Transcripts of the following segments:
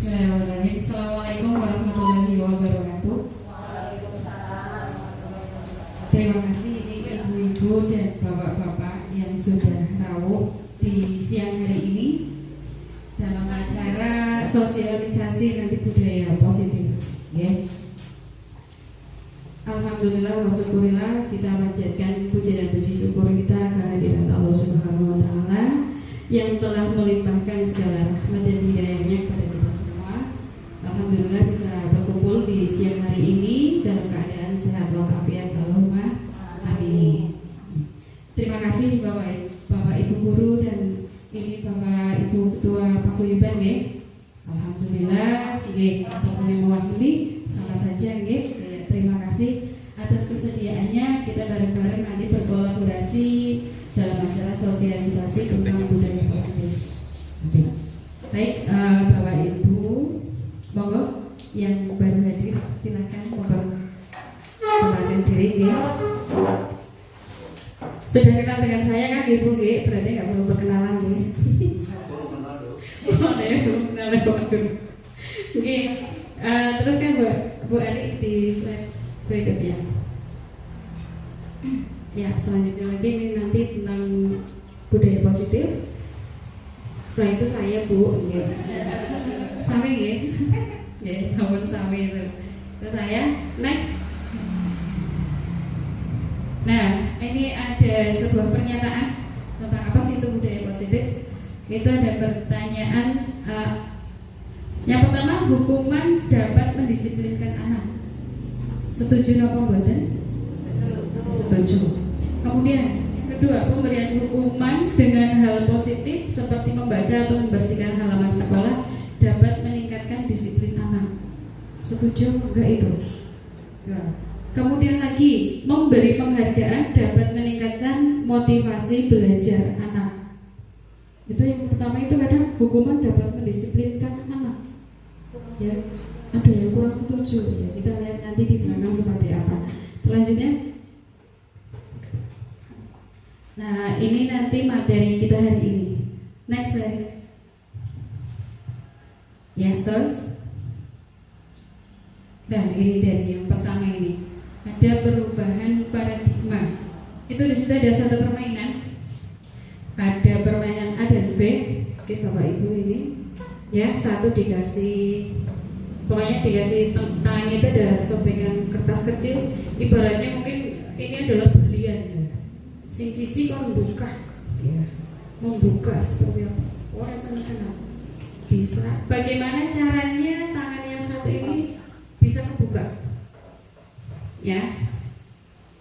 Bismillahirrahmanirrahim. Assalamualaikum warahmatullahi wabarakatuh. Terima kasih ini ibu-ibu dan bapak-bapak yang sudah rawuh di siang hari ini dalam acara sosialisasi nanti budaya positif. Ya. Alhamdulillah wa syukurillah, kita panjatkan puji dan puji syukur kita kehadirat Allah Subhanahu wa taala yang telah melimpahkan segala rahmat dan hidayahnya kepada kita semua. Alhamdulillah bisa berkumpul di siang hari ini dalam keadaan sehat walafiat. Allahumma amin. Terima kasih Bapak Ibu guru dan ini Bapak Ibu Ketua Paguyuban ya. Alhamdulillah nggih teman mewakili salah saja nggih. Terima kasih atas kesediaannya kita bareng-bareng nanti berkolaborasi dalam acara sosialisasi tentang budaya positif. Baik, Bapak Ibu, monggo yang baru hadir silakan memperkenalkan diri ya. Sudah kenal dengan saya kan Ibu ya, berarti nggak perlu perkenalan ya. Oh, ya, belum kenal ya Pak Guru. Oke, terus kan Bu Ari di slide berikutnya. Ya, selanjutnya lagi ini nanti tentang budaya positif. Nah itu saya Bu, ya. Sami ya, ya sami itu. Terus saya next. Nah ini ada sebuah pernyataan tentang apa sih itu budaya positif. Itu ada pertanyaan. Yang pertama, hukuman dapat mendisiplinkan anak. Setuju nopo mboten? Setuju. Kemudian kedua, pemberian hukuman dengan hal positif seperti membaca atau membersihkan halaman sekolah dapat meningkatkan disiplin anak. Setuju enggak itu? Ya. Kemudian lagi, memberi penghargaan dapat meningkatkan motivasi belajar anak. Itu yang pertama, itu kadang hukuman dapat mendisiplinkan anak. Ya, ada yang kurang setuju ya. Kita lihat nanti di belakang seperti apa. Selanjutnya. Nah, ini nanti materi kita hari ini. Next slide. Ya, terus. Nah, ini dari yang pertama ini. Ada perubahan paradigma. Itu di situ ada satu permainan. Ada permainan A dan B. Oke, Bapak Ibu ini. Ya, satu dikasih, pokoknya dikasih tangannya itu ada sobekan kertas kecil. Ibaratnya mungkin ini adalah berlian. Sing siji kan membuka, ya. Membuka seperti apa? Orang cengang-cengang. Bisa. Bagaimana caranya tangan yang satu ini bisa membuka? Ya,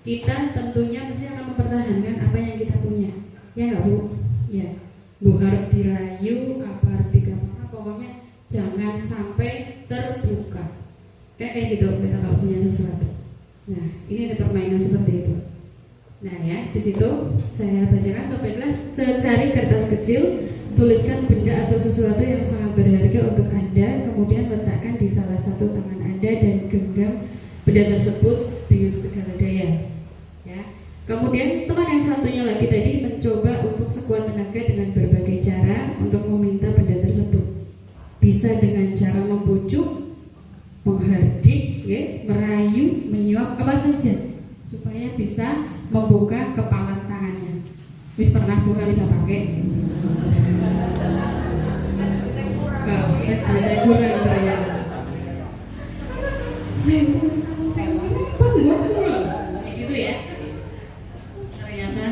kita tentunya mesti akan mempertahankan apa yang kita punya. Ya nggak Bu? Ya. Bu harap dirayu, apa harap digampang, pokoknya jangan sampai terbuka. Kayak gitu kita kalau punya sesuatu. Nah, ini ada permainan seperti itu. Nah ya, di situ saya bacakan sobatlah, cari kertas kecil, tuliskan benda atau sesuatu yang sangat berharga untuk Anda, kemudian letakkan di salah satu tangan Anda dan genggam benda tersebut dengan segala daya. Ya. Kemudian teman yang satunya lagi tadi mencoba untuk sekuat tenaga dengan berbagai cara untuk meminta benda tersebut. Bisa dengan cara membujuk, menghardik, ya, merayu, menyuap, apa saja supaya bisa membuka kepala tangannya. Wis pernah Bu kali tak pakai? Kurang ya. Gitu ya. Ternyata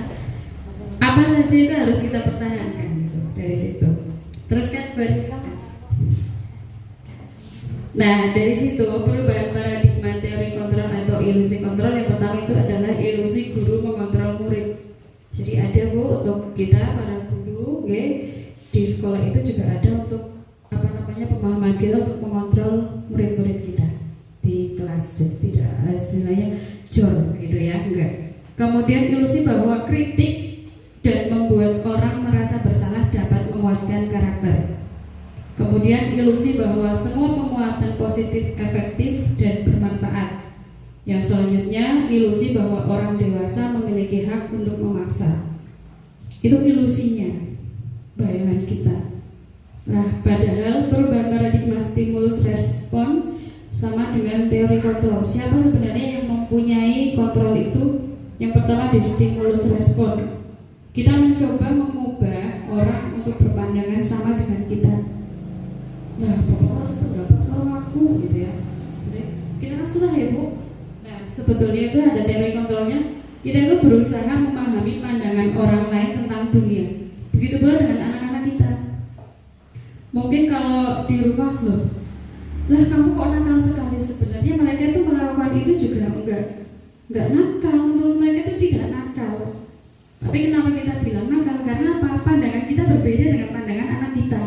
apa saja itu harus kita pertahankan gitu, dari situ. Terus kan nah dari situ perubahan paradigma teori kontrol atau ilusi kontrol yang pertama itu adalah ilusi guru mengontrol murid. Jadi ada Bu untuk kita para guru, okay, di sekolah itu juga ada untuk apa namanya pemahaman kita untuk mengontrol murid-murid kita di kelas. Jadi tidak istilahnya jor gitu ya, enggak. Kemudian ilusi bahwa kritik dan membuat orang merasa bersalah dapat menguatkan karakter. Kemudian ilusi bahwa semua penguatan positif efektif dan bermanfaat. Yang selanjutnya ilusi bahwa orang dewasa memiliki hak untuk memaksa. Itu ilusinya, bayangan kita. Nah, padahal perubahan paradigma stimulus respon sama dengan teori kontrol. Siapa sebenarnya yang mempunyai kontrol itu? Yang pertama di stimulus respon. Kita mencoba mengubah orang untuk berpandangan sama dengan kita. Nah, pokoknya harus berpendapat kalau aku gitu ya. Jadi kita kan susah ya Bu. Nah, sebetulnya itu ada teori kontrolnya. Kita itu berusaha memahami pandangan orang lain tentang dunia. Begitu pula dengan anak-anak kita. Mungkin kalau di rumah loh, lah kamu kok nakal sekali. Sebenarnya mereka itu melakukan itu juga enggak nakal. Menurut mereka itu tidak nakal. Tapi kenapa kita bilang nakal? Karena apa? Pandangan kita berbeda dengan pandangan anak kita.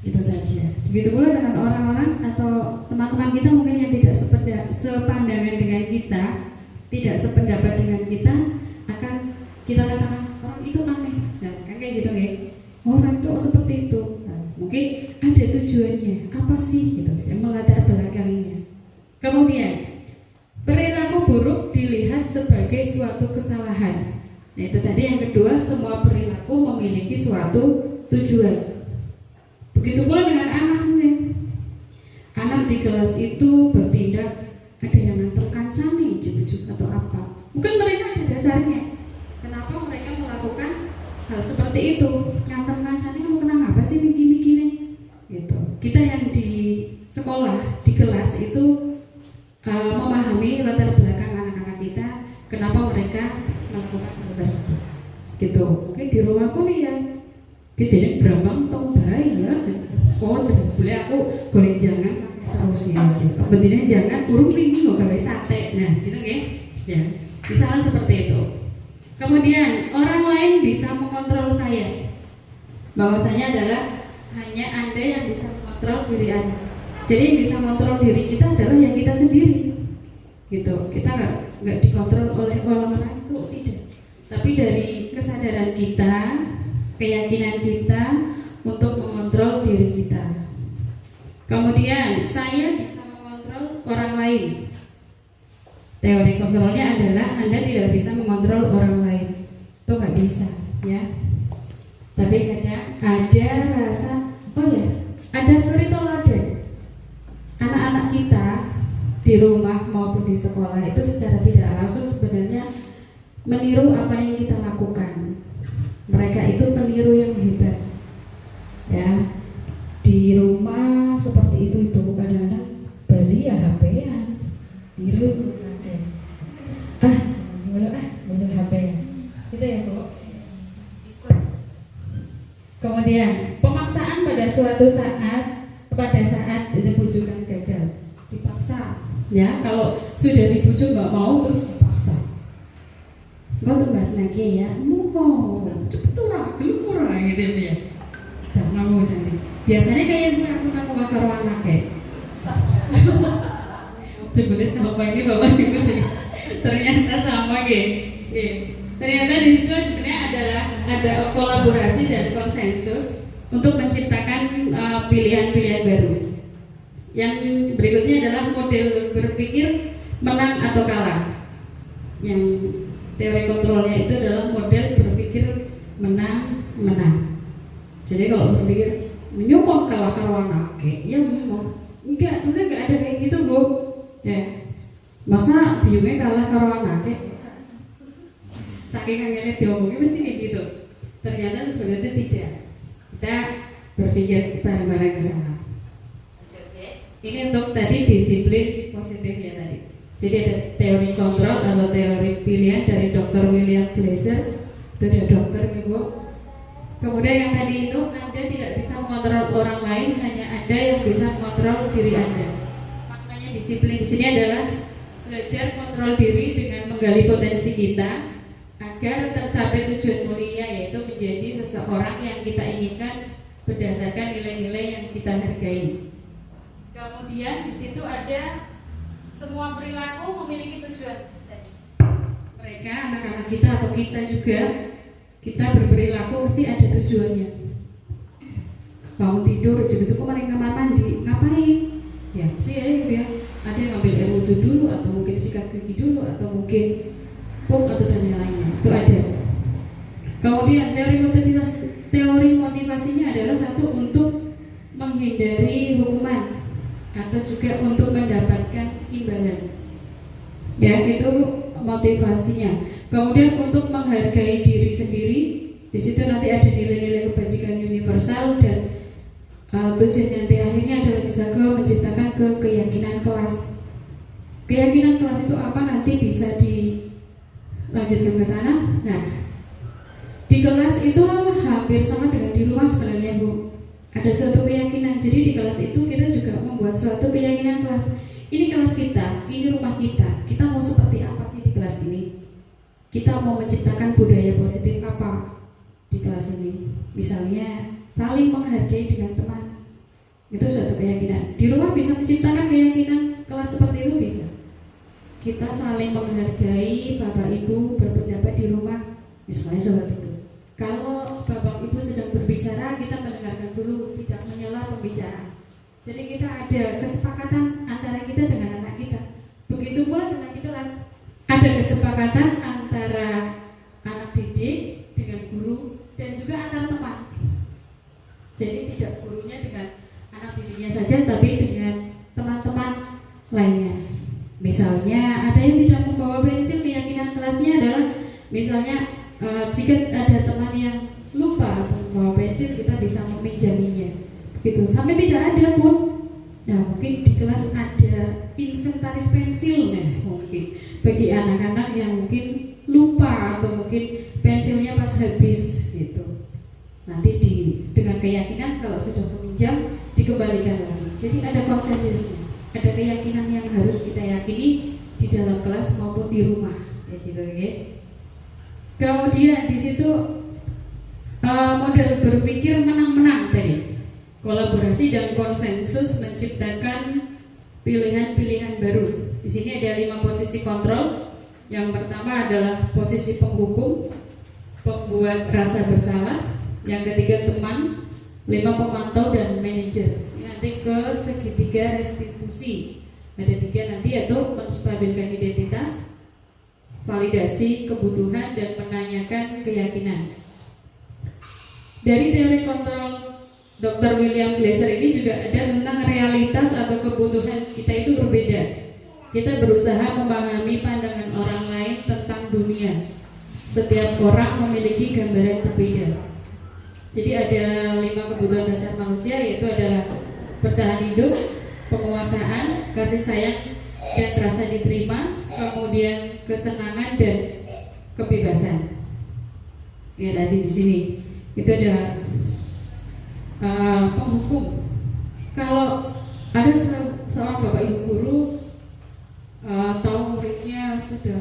Itu saja. Begitu pula dengan orang-orang atau teman-teman kita mungkin yang tidak sepandangan dengan kita, tidak sependapat dengan kita, akan kita katakan orang itu aneh. Nah, kan kayak gitu ya. Orang itu seperti itu. Nah, mungkin ada tujuannya. Apa sih gitu yang melatar belakanginya. Kemudian perilaku buruk dilihat sebagai suatu kesalahan. Nah, itu tadi yang kedua, semua perilaku memiliki suatu tujuan. Begitu pula dengan anaknya. Anak di kelas itu bertindak, ada yang nganter kancane, ujuk-ujuk atau apa. Mungkin mereka ada dasarnya. Kenapa mereka melakukan hal seperti itu? Nganter kancane mau kenang apa sih miki-mikine? Gitu. Kita yang di sekolah, di kelas itu memahami latar belakang anak-anak kita, kenapa mereka melakukan hal tersebut. Gitu. Mungkin di rumah pun ya. Kita ini berambang tong bayi ya. Oh, jadi boleh aku boleh jangan terus ya. Bentuknya jangan urung pingin nggak gawe sate. Nah, gitu ya. Ya, misalnya seperti itu. Kemudian orang lain bisa mengontrol saya. Bahwasanya adalah hanya Anda yang bisa mengontrol diri Anda. Jadi yang bisa mengontrol diri kita adalah yang kita sendiri. Gitu. Kita nggak dikontrol oleh orang itu, tidak. Tapi dari kesadaran kita, keyakinan kita untuk mengontrol diri kita. Kemudian saya bisa mengontrol orang lain. Teori kontrolnya adalah Anda tidak bisa mengontrol orang lain. Itu nggak bisa, ya. Tapi ada rasa, oh ya, ada suri toladan. Anak-anak kita di rumah maupun di sekolah itu secara tidak langsung sebenarnya meniru apa yang kita lakukan. Mereka itu peniru yang hebat, ya. Di rumah seperti itu ibu kadang-kadang Bali ya HP-an, niru. Boleh HP-an. Gitu ya Bu. Kemudian pemaksaan pada suatu saat, pada saat bujukan gagal, dipaksa. Ya, kalau sudah dibujuk nggak mau terus dipaksa. Kau terbas lagi ya, mohon cepet orang, gelum orang gitu ya. Jangan mau jadi. Biasanya kayak gue aku makar anak kayak. Jenis apa ini bapak ibu jadi ternyata sama gitu. Ternyata di situ sebenarnya ada kolaborasi dan konsensus untuk menciptakan pilihan-pilihan baru. Yang berikutnya adalah model berpikir menang atau kalah. Yang teori kontrolnya itu adalah model berpikir menang. Jadi kalau berpikir nyokong kalah kawan ake, ya memang enggak, sebenarnya enggak ada kayak gitu Bu. Ya, masa biungnya kalah kawan ake? Saking kangennya diomongin mesti kayak gitu. Ternyata sebenarnya tidak. Kita berpikir bareng-bareng ke sana. Ini untuk tadi disiplin positif ya tadi. Jadi ada teori kontrol atau teori pilihan dari Dr. William Glasser. Itu dia dokter nih Bu. Kemudian yang tadi itu Anda tidak bisa mengontrol orang lain, hanya Anda yang bisa mengontrol diri Anda. Maknanya disiplin di sini adalah belajar kontrol diri dengan menggali potensi kita agar tercapai tujuan mulia, yaitu menjadi seseorang yang kita inginkan berdasarkan nilai-nilai yang kita hargai. Kemudian di situ ada semua perilaku memiliki tujuan. Mereka, anak-anak kita atau kita juga, kita berperilaku mesti ada tujuannya. Bangun tidur, cukup maling kamar mandi, ngapain? Ya, mesti ada ya. Ada yang ngambil air wudhu dulu, atau mungkin sikat gigi dulu, atau mungkin pup atau dan yang lainnya. Itu ada. Kemudian teori motivasinya adalah satu, untuk menghindari hukuman. atau juga untuk mendapatkan imbalan. Ya, itu motivasinya. Kemudian untuk menghargai diri sendiri, di situ nanti ada nilai-nilai kebajikan universal dan tujuan nanti akhirnya adalah bisa menciptakan keyakinan kelas. Keyakinan kelas itu apa nanti bisa dilanjutkan ke sana. Nah, di kelas itu hampir sama dengan di rumah sebenarnya, Bu. Ada suatu keyakinan. Jadi di kelas itu kita juga membuat suatu keyakinan kelas. Ini kelas kita, ini rumah kita. Kita mau seperti apa sih di kelas ini? Kita mau menciptakan budaya positif apa di kelas ini? Misalnya saling menghargai dengan teman. Itu suatu keyakinan. Di rumah bisa menciptakan keyakinan kelas seperti itu bisa. Kita saling menghargai Bapak Ibu berpendapat di rumah. Misalnya seperti itu. Kalau Bapak Ibu sedang berbicara, kita mendengarkan dulu, tidak menyela pembicara. Jadi kita ada kesepakatan antara kita dengan anak kita. Begitu pula dengan di kelas, ada kesepakatan antara anak didik dengan guru dan juga antar teman. Jadi tidak gurunya dengan anak didiknya saja, tapi dengan teman-teman lainnya. Misalnya ada yang tidak membawa pensil, keyakinan kelasnya adalah misalnya jika ada teman yang lupa membawa pensil, kita bisa meminjaminya. Begitu. Sampai tidak ada pun. Nah, mungkin di kelas ada inventaris pensil, mungkin bagi anak-anak yang mungkin lupa atau mungkin pensilnya pas habis gitu. Nanti dengan keyakinan kalau sudah meminjam dikembalikan lagi. Jadi ada konsensusnya, ada keyakinan yang harus kita yakini di dalam kelas maupun di rumah, kayak gitu ya. Kemudian di situ model berpikir menang-menang tadi. Kolaborasi dan konsensus menciptakan pilihan-pilihan baru. Di sini ada 5 posisi kontrol. Yang pertama adalah posisi penghukum, pembuat rasa bersalah. Yang ketiga teman, 5 pemantau dan manajer. Ini nanti ke segitiga restitusi. Ada 3 nanti, yaitu menstabilkan identitas, validasi kebutuhan, dan menanyakan keyakinan. Dari teori kontrol Dr. William Glasser ini juga ada tentang realitas atau kebutuhan kita itu berbeda. Kita berusaha memahami pandangan orang lain tentang dunia. Setiap orang memiliki gambaran berbeda. Jadi ada 5 kebutuhan dasar manusia, yaitu adalah bertahan hidup, penguasaan, kasih sayang, dan rasa diterima, kemudian kesenangan dan kebebasan. Ya, tadi di sini itu ada penghukum. Kalau ada seorang Bapak Ibu guru tahu muridnya sudah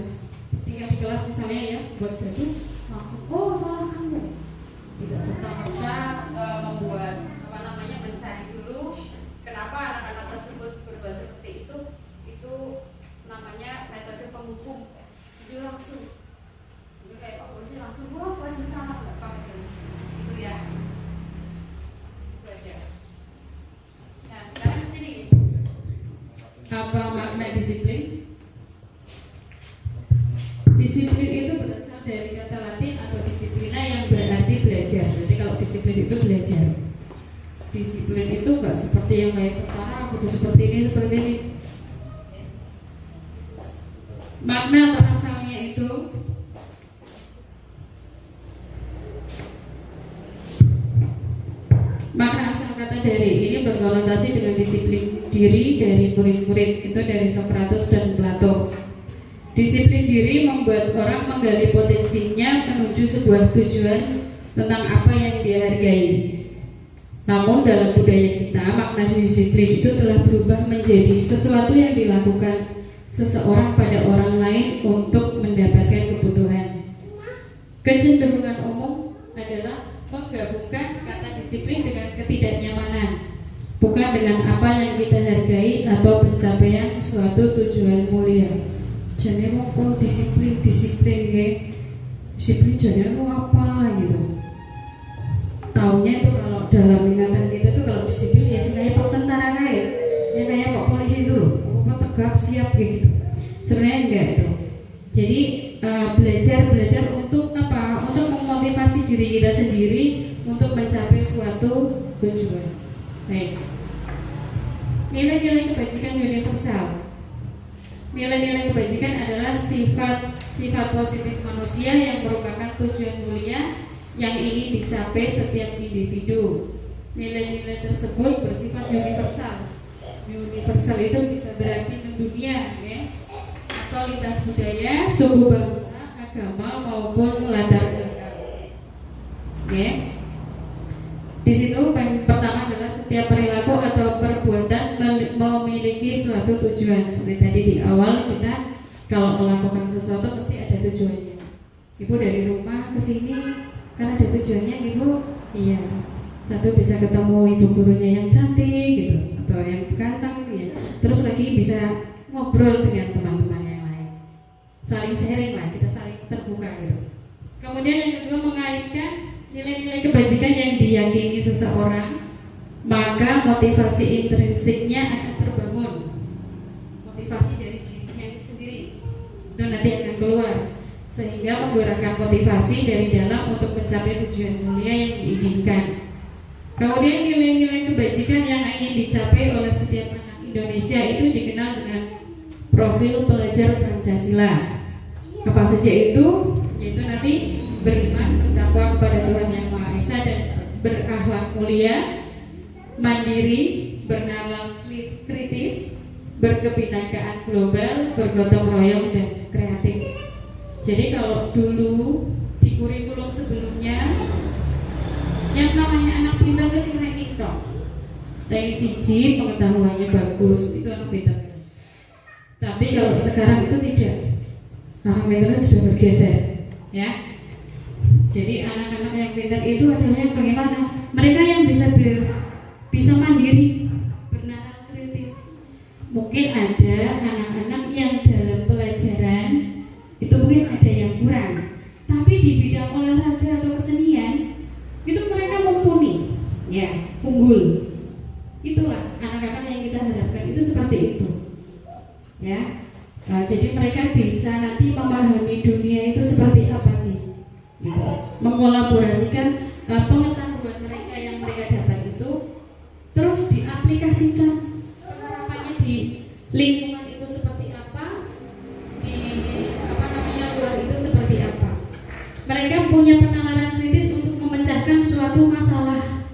tinggal di kelas misalnya ya, buat baju langsung, oh salah kamu. Tidak serta-merta membuat mencari dulu kenapa anak-anak tersebut berbuat seperti itu namanya metode penghukum. Jadi langsung, jadi kayak Pak Polisi langsung, wah pasti salah nggak apa-apa itu ya. Nah sekarang kesini, apa makna disiplin? Disiplin itu berasal dari kata Latin atau disiplina yang berarti belajar. Jadi kalau disiplin itu belajar. Disiplin itu nggak seperti yang kayak tentara, butuh seperti ini. Makna atau asalnya itu makna asal kata dari ini berkonotasi dengan disiplin diri dari murid-murid, itu dari Socrates dan Plato. Disiplin diri membuat orang menggali potensinya menuju sebuah tujuan tentang apa yang dia hargai. Namun dalam budaya kita, makna disiplin itu telah berubah menjadi sesuatu yang dilakukan seseorang pada orang lain untuk mendapatkan kebutuhan. Kecenderungan umum adalah menggabungkan kata disiplin dengan ketidaknyamanan, bukan dengan apa yang kita hargai atau pencapaian suatu tujuan mulia. Jadi mau disiplin ya, disiplin jadi mau apa gitu. Taunya itu kalau dalam ingatan kita tuh kalau disiplin ya kayak pak tentara kayak, ya kayak pak polisi itu loh, tegap siap gitu. Sebenarnya enggak itu. Jadi belajar untuk apa? Untuk memotivasi diri kita sendiri untuk mencapai suatu tujuan. Baik. Nilai-nilai kebajikan universal. Nilai-nilai kebajikan adalah sifat positif manusia yang merupakan tujuan mulia yang ingin dicapai setiap individu. Nilai-nilai tersebut bersifat universal. Universal itu bisa berarti mendunia, ya, atau lintas budaya, suku bangsa, agama maupun latar belakang. Oke. Di situ yang pertama adalah setiap perilaku atau perbuatan memiliki suatu tujuan. Seperti tadi di awal kita kalau melakukan sesuatu pasti ada tujuannya. Ibu dari rumah ke sini kan ada tujuannya, Ibu. Iya. Satu bisa ketemu ibu gurunya yang cantik gitu, atau yang ganteng gitu ya. Terus lagi bisa ngobrol dengan teman-teman yang lain. Saling sharing lah, kita saling terbuka gitu. Kemudian yang kedua, mengaitkan nilai-nilai kebajikan yang diyakini seseorang, maka motivasi intrinsiknya akan terbangun. Motivasi dari dirinya sendiri itu nanti akan keluar, sehingga menggerakkan motivasi dari dalam untuk mencapai tujuan mulia yang diinginkan. Kemudian nilai-nilai kebajikan yang ingin dicapai oleh setiap anak Indonesia itu dikenal dengan profil pelajar Pancasila. Apa saja itu? Yaitu nanti beriman, bertakwa kepada Tuhan Yang Maha Esa dan berakhlak mulia, mandiri, bernalar kritis, berkebinekaan global, bergotong royong dan kreatif. Jadi kalau dulu di kurikulum sebelumnya yang namanya anak pintar itu sih ranking toh. Ranking siji pengetahuannya bagus, itu anak pintar. Tapi kalau sekarang itu tidak. Anak pintar sudah bergeser, ya. Jadi anak-anak yang pintar itu adalah yang bagaimana? Mereka yang bisa mandiri, bernalar kritis. Mungkin ada anak-anak yang dalam pelajaran itu mungkin ada yang kurang, tapi di bidang olahraga atau kesenian itu mereka mumpuni, ya, unggul. Itulah anak-anak yang kita harapkan itu seperti itu, ya. Nah, jadi mereka bisa nanti memahami dunia itu seperti apa sih, mengkolaborasikan pengetahuan mereka yang mereka dapat itu, terus diaplikasikan penerapannya di lingkungan itu seperti apa, di luar itu seperti apa. Mereka punya penalaran kritis untuk memecahkan suatu masalah.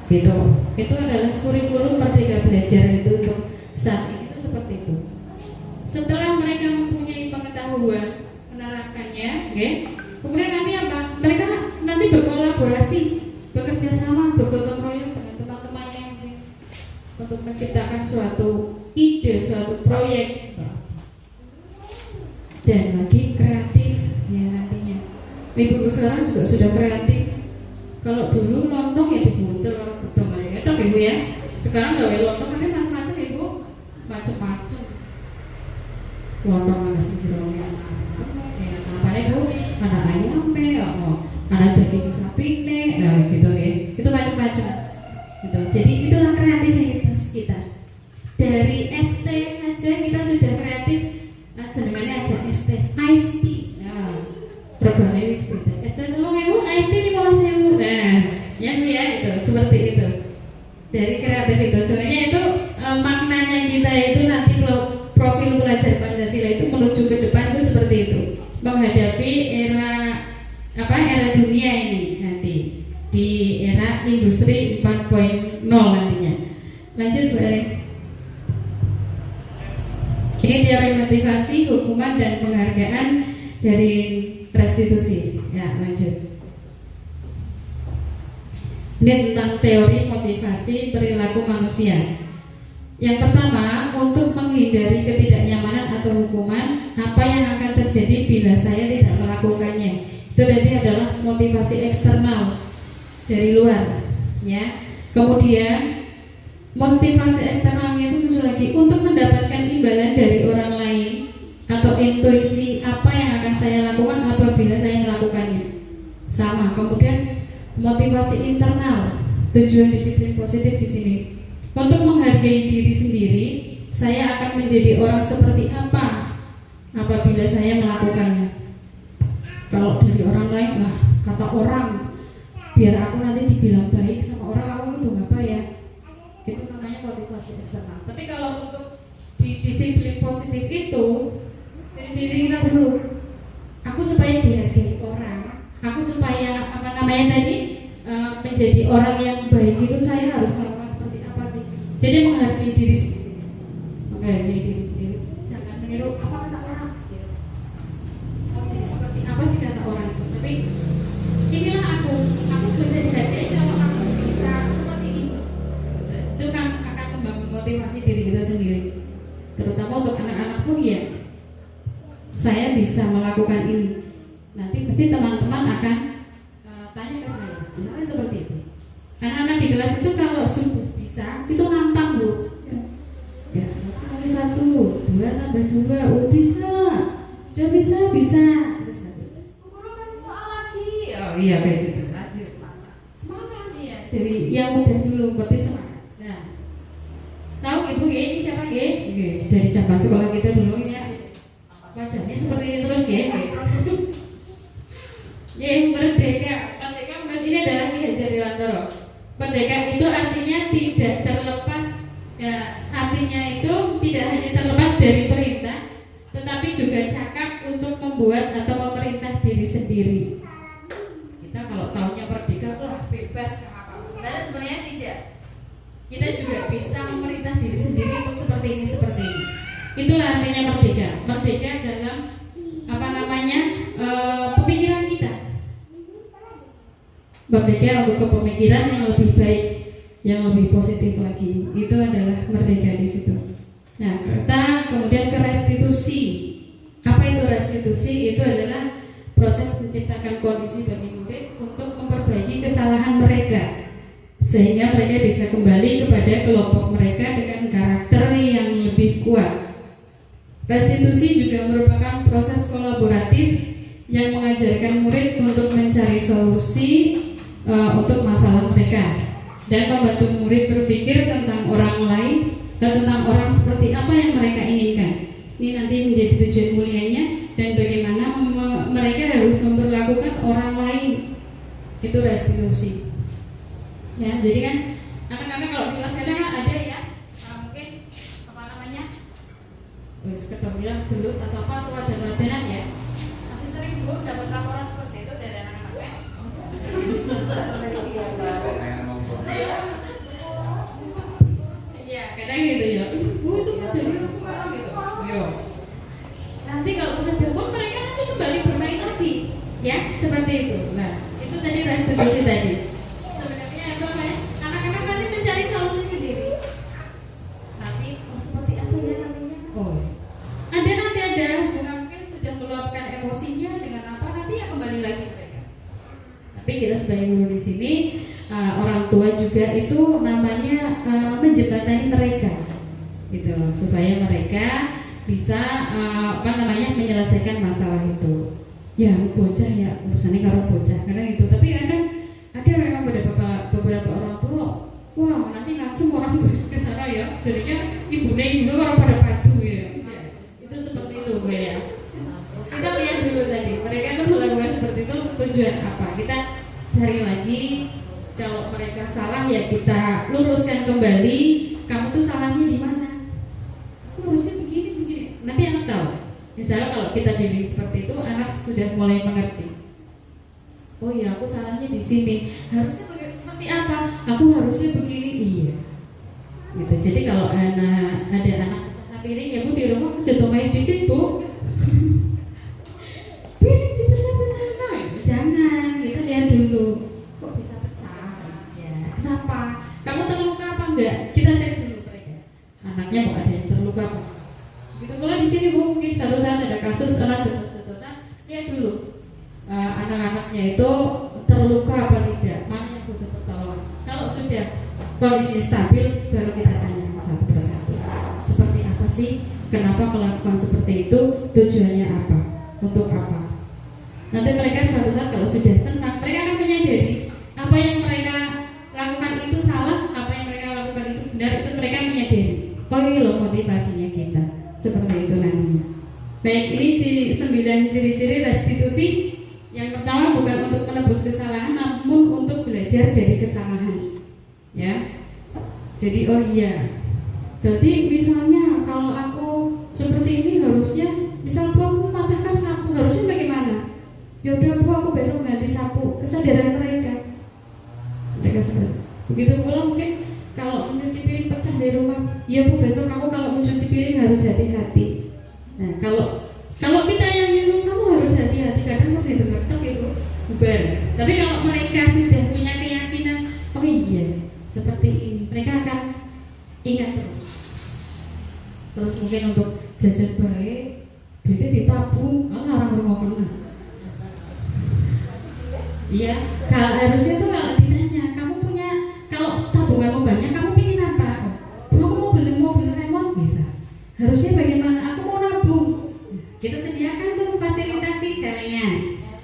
Gitu. Itu adalah kurikulum Merdeka Belajar itu untuk saat ini itu seperti itu. Setelah mereka mempunyai pengetahuan menerapkannya, okay, kemudian nanti apa? Mereka nanti berkolaborasi, bekerja sama, bergotong royong dengan teman-temannya untuk menciptakan suatu ide, suatu proyek, dan lagi kreatif ya nantinya. Ibu sekarang juga sudah kreatif. Kalau dulu lontong ya dibutuh orang gedong aja, Ibu ya. Sekarang nggak ada lontong, ada macam-macam Ibu, macam-macam. Lontong ada sejerongnya, ya apa Ibu? Ada ayam ada daging sapi nah gitu ya. Itu macam-macam. Gitu. Jadi itulah kreativitas kita. Dari ST aja kita sudah kreatif. Nah, jenengannya aja ST, Ice tea. Nah, programnya wis beda. ST 3.000, Ice tea 15.000. Nah, ya Bu ya, itu seperti itu. Dari kreatif itu sebenarnya itu maknanya kita itu nanti profil pelajar Pancasila itu menuju ke depan itu seperti itu. Menghadapi era dunia ini nanti di era industri 4.0 nantinya. Lanjut Bu Erik. Ini teori motivasi, hukuman dan penghargaan dari restitusi. Ya, lanjut. Ini tentang teori motivasi perilaku manusia. Yang pertama, untuk menghindari ketidaknyamanan atau hukuman, apa yang akan terjadi bila saya tidak melakukannya? Itu berarti adalah motivasi eksternal dari luar, ya. Kemudian motivasi eksternalnya itu muncul lagi untuk mendapatkan imbalan dari orang lain atau intuisi apa yang akan saya lakukan apabila saya melakukannya. Sama. Kemudian motivasi internal, tujuan disiplin positif di sini. Untuk menghargai diri sendiri, saya akan menjadi orang seperti apa apabila saya melakukannya. Kalau dari orang lain lah, kata orang, biar aku nanti dibilang baik sama orang, aku itu apa ya? Itu namanya motivasi motivasi eksternal. Tapi kalau untuk di disiplin positif itu dari diri kita dulu. Aku supaya dihargai orang, aku supaya menjadi orang yang baik itu saya harus melakukan seperti apa sih? Jadi menghargai diri sendiri, jangan meniru apa kata orang. Jadi seperti apa sih kata orang itu? Tapi inilah aku bisa dihargai kalau aku bisa seperti ini. Itu kan akan membangun motivasi diri kita sendiri, terutama untuk anak-anak pun ya. Saya bisa melakukan ini. Nanti pasti teman-teman akan tanya ke saya. Misalnya seperti itu. Anak-anak di kelas itu kalau sudah bisa, itu nantang bu. Ya, 1 kali 1, 2 tambah 2, oh bisa. Sudah bisa. Terus guru kasih soal lagi. Oh iya kayak gitu. Lanjut. Semangat ya. Dari yang mudah dulu, berarti semangat. Nah, tahu ibu ini siapa dari cabang sekolah kita dulu ya. Wajahnya seperti ini terus ya. Merdeka ini adalah Ki Hajar Dewantara. Merdeka itu artinya tidak terlepas ya, artinya itu tidak hanya terlepas dari perintah, tetapi juga cakap untuk membuat atau memerintah diri sendiri. Kita kalau tahunya merdeka, wah bebas apa-apa. Padahal sebenarnya tidak. Kita juga bisa memerintah diri sendiri itu seperti ini. Itulah artinya merdeka. Merdeka dalam pemikiran kita. Merdeka untuk kepemikiran yang lebih baik, yang lebih positif lagi. Itu adalah merdeka di situ. Nah, kita kemudian ke restitusi. Apa itu restitusi? Itu adalah proses menciptakan kondisi bagi murid untuk memperbaiki kesalahan mereka, sehingga mereka bisa kembali kepada kelompok mereka dengan karakter yang lebih kuat. Restitusi juga merupakan proses kolaboratif yang mengajarkan murid untuk mencari solusi untuk masalah mereka dan membantu murid berpikir tentang orang lain dan tentang orang seperti apa yang mereka inginkan. Ini nanti menjadi tujuan mulianya dan bagaimana mereka harus memperlakukan orang lain. Itu restitusi. Ya, jadi kan anak-anak kalau di kelas kita kan ada ya mungkin ketemu dulu atau apa tuh ada latihan ya. Masih sering bu dapat laporan seperti itu dari anak-anak. Iya, kadang gitu ya. Bu itu dari aku gitu. Yo. Nanti kalau sudah pun mereka nanti kembali bermain lagi, ya seperti itu. Nah, itu tadi restitusi tadi. Sebenarnya apa ya? Anak-anak nanti mencari solusi sendiri. Nanti seperti apa ya nantinya? Oh. Ada mungkin sudah meluapkan emosinya dengan apa nanti ya kembali lagi mereka. Tapi kita sebagai guru di sini orang tua juga itu namanya menjembatani mereka, gitu loh, supaya mereka bisa menyelesaikan masalah itu. Ya bocah ya urusannya kalau bocah karena itu. Tapi kadang ada memang beberapa orang tua, wah nanti ngacem orang ke sana ya, jadinya ibu orang pada padu ya. Seperti itu gue ya. Kita lihat dulu tadi mereka itu melakukan seperti itu tujuan apa? Kita cari lagi. Kalau mereka salah ya kita luruskan kembali. Kamu tuh salahnya di mana? Harusnya begini. Nanti anak tahu. Misalnya kalau kita bimbing seperti itu, anak sudah mulai mengerti. Oh iya, aku salahnya di sini. Harusnya seperti apa? Aku harusnya begini. Iya. Gitu. Jadi kalau ada anak piring ya bu di rumah jatuh main pisit bu. Piring dipecah-pecah jangan, kita lihat dulu kok bisa pecah ya. Kenapa? Kamu terluka apa enggak? Kita cek dulu mereka. Anaknya kok ada yang terluka apa? Begitu pula di sini bu, mungkin suatu saat ada kasus anak jotos-jotosan, lihat dulu anak-anaknya itu terluka apa tidak, mana yang butuh pertolongan. Kalau sudah kondisi stabil, baru kita tanya satu persatu. Seperti apa sih? Kenapa melakukan seperti itu? Tujuannya apa? Untuk apa? Nanti mereka suatu saat kalau sudah tenang, mereka akan menyadari apa yang mereka lakukan itu salah, apa yang mereka lakukan itu benar. Itu mereka menyadari. Oh ini loh motivasinya kita. Seperti itu nantinya. Baik, ini 9 ciri-ciri restitusi. Yang pertama bukan untuk menebus kesalahan, namun untuk belajar dari kesalahan. Ya. Jadi oh iya, Berarti misalnya kalau aku seperti ini harusnya, misal Bu aku mematahkan sapu, harusnya bagaimana? Ya udah Bu, aku besok ganti sapu. Kesadaran mereka seperti begitu pula mungkin kalau mencuci piring pecah di rumah, ya Bu besok aku kalau mencuci piring harus hati-hati. Nah kalau kita yang nyuruh kamu harus hati-hati, kadang masih tergetak ya Bu, bubar. Tapi kalau mereka sudah punya keyakinan, oh iya seperti ini, mereka akan ingat terus mungkin untuk jajan baik, duitnya ditabung, orang rumah pernah. Iya, kalau harusnya tuh kalau ditanya, kamu punya, kalau tabunganmu banyak, kamu pingin apa? Oh, aku mau beli mobil remote, bisa. Harusnya bagaimana? Aku mau nabung. Kita sediakan tuh fasilitasi caranya.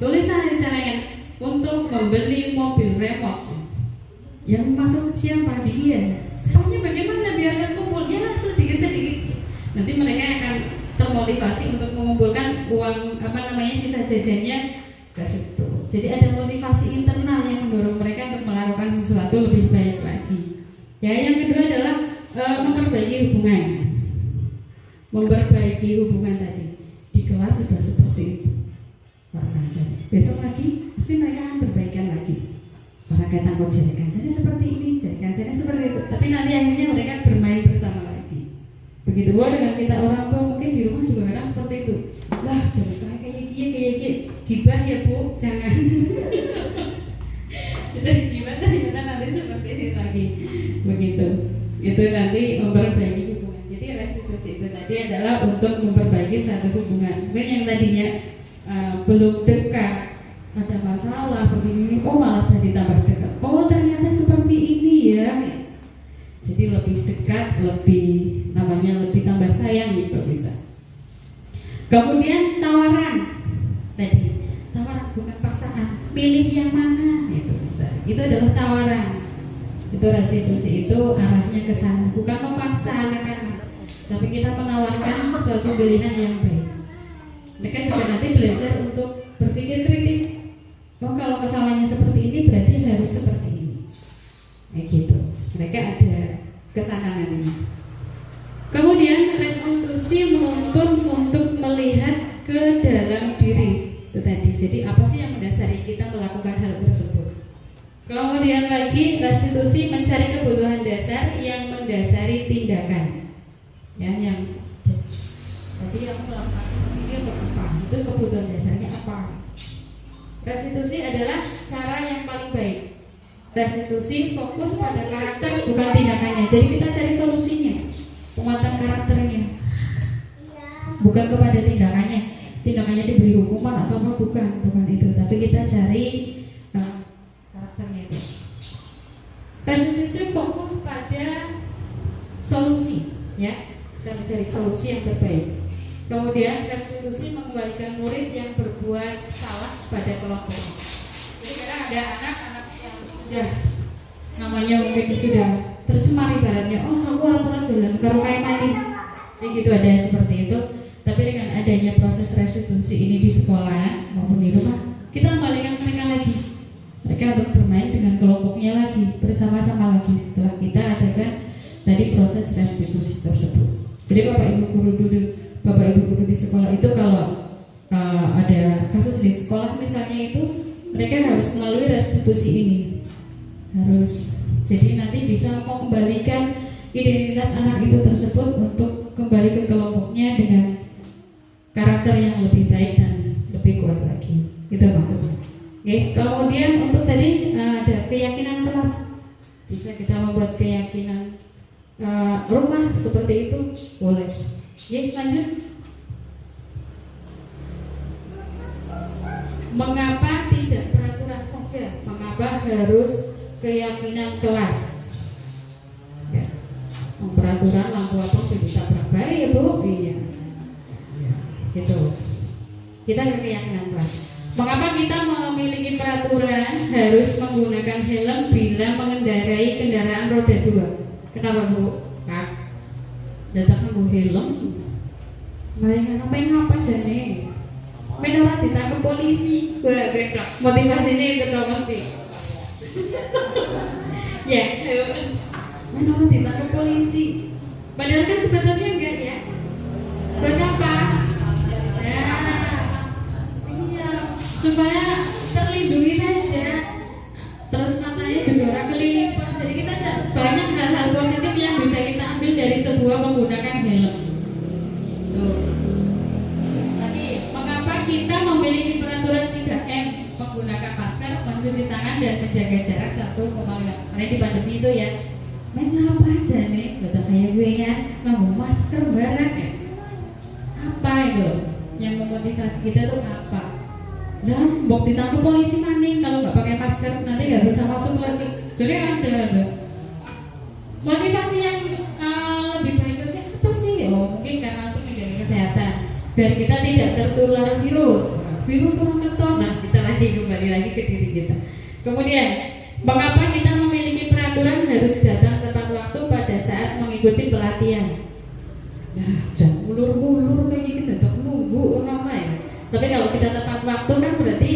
Tulisan caranya untuk membeli mobil remote. Yang masuk siapa? Dia. Caranya bagaimana biar terkumpul? Ya sedikit-sedikit. Nanti mereka akan termotivasi untuk mengumpulkan uang sisa jajannya ke situ. Jadi ada motivasi internal yang mendorong mereka untuk melakukan sesuatu lebih baik lagi. Ya, yang kedua adalah memperbaiki hubungan. Memperbaiki hubungan tadi. Di kelas sudah seperti itu. Orang kancane. Besok lagi pasti mereka akan berbaikan lagi. Orang kayak tanggung jari kancane seperti ini, jari kancane seperti itu. Tapi nanti akhirnya mereka bermain bersama lagi. Begitu pula dengan kita orang tua, mungkin di rumah juga kadang seperti itu. Lah, jangan kayak gini. Gibah ya Bu, jangan. Sudah gimana nanti seperti ini lagi. Begitu. Itu nanti memperbaiki hubungan. Jadi restitusi itu tadi adalah untuk memperbaiki suatu hubungan. Mungkin yang tadinya belum dekat, ada masalah begini, oh malah tadi tambah dekat. Oh ternyata seperti ini ya. Jadi lebih dekat, lebih tambah sayang gitu bisa. Kemudian tawaran tadi, tawaran bukan paksaan, pilih yang mana itu bisa. Itu adalah tawaran. Itu restitusi itu arahnya ke sana, bukan memaksa anak-anak, tapi kita menawarkan suatu pilihan yang baik. Mereka juga nanti belajar untuk berpikir kritis. Oh kalau kesalahannya seperti ini berarti harus seperti ini. Kayak gitu. Mereka ada kesana nantinya. Kemudian restitusi menuntun untuk melihat ke dalam diri itu tadi. Jadi apa sih yang mendasari kita melakukan hal tersebut? Kemudian lagi restitusi mencari kebutuhan dasar yang mendasari tindakan. Ya, yang tadi yang melakukan seperti ini untuk apa? Itu kebutuhan dasarnya apa? Restitusi adalah cara yang paling baik. Restitusi fokus pada karakter bukan tindakannya. Jadi kita cari solusinya, penguatan karakternya, bukan kepada tindakannya. Tindakannya diberi hukuman atau apa, bukan itu. Tapi kita cari karakternya itu. Restitusi fokus pada solusi, ya. Kita mencari solusi yang terbaik. Kemudian restitusi mengembalikan murid yang berbuat salah pada kelompok. Jadi kadang ada anak-anak yang sudah namanya mungkin sudah tercemar ibaratnya, oh aku orang dolan karo kayak mati. Begitu ada yang seperti itu. Tapi dengan adanya proses restitusi ini di sekolah maupun di rumah, kita kembalikan mereka lagi. Mereka untuk bermain dengan kelompoknya lagi, bersama-sama lagi setelah kita adakan tadi proses restitusi tersebut. Jadi Bapak Ibu guru di sekolah itu kalau ada kasus di sekolah misalnya itu, mereka harus melalui restitusi ini. Harus, jadi nanti bisa mengembalikan identitas anak itu tersebut untuk kembali ke kelompoknya dengan karakter yang lebih baik dan lebih kuat lagi. Itu maksudnya. Oke, kemudian untuk tadi ada keyakinan kelas. Bisa kita membuat keyakinan rumah seperti itu, boleh. Oke, lanjut. Mengapa tidak peraturan saja? Mengapa harus keyakinan kelas? Ya. Peraturan lampu apa bisa berapa ya Bu? Iya. Gitu. Kita ada keyakinan kelas. Mengapa kita memiliki peraturan harus menggunakan helm bila mengendarai kendaraan roda 2? Kenapa Bu? Kak, datang Bu helm. Mari ngapain apa jane? Men ora ditangkap polisi. Wah, betok. Motivasinya itu dong mesti. Ya, men ora ditangkap polisi. Padahal kan sebetulnya enggak ya. Kenapa? Ya, iya, supaya terlindungi saja. Terus matanya juga ora kelip. Jadi kita banyak hal-hal positif yang bisa kita ambil dari sebuah menggunakan helm. Tuh. Tadi mengapa kita memiliki peraturan 3M, menggunakan masker, mencuci tangan dan menjaga jarak 1,5. Karena di pandemi itu ya, main apa aja nih, udah kayak gue ya, ngomong masker barang ya. Apa itu yang memotivasi kita tuh apa? Dan mau ditangkap polisi maning kalau nggak pakai masker nanti nggak bisa masuk lagi. Jadi ada motivasi yang lebih baik lagi apa sih? Oh mungkin karena untuk menjaga kesehatan biar kita tidak tertular virus orang keton. Nah kita kembali lagi ke diri kita. Kemudian mengapa kita memiliki peraturan harus datang tepat waktu pada saat mengikuti pelatihan? Nah jangan ulur-ulur kayak gitu, tetap nunggu lama ya. Tapi kalau kita tepat waktu kan berarti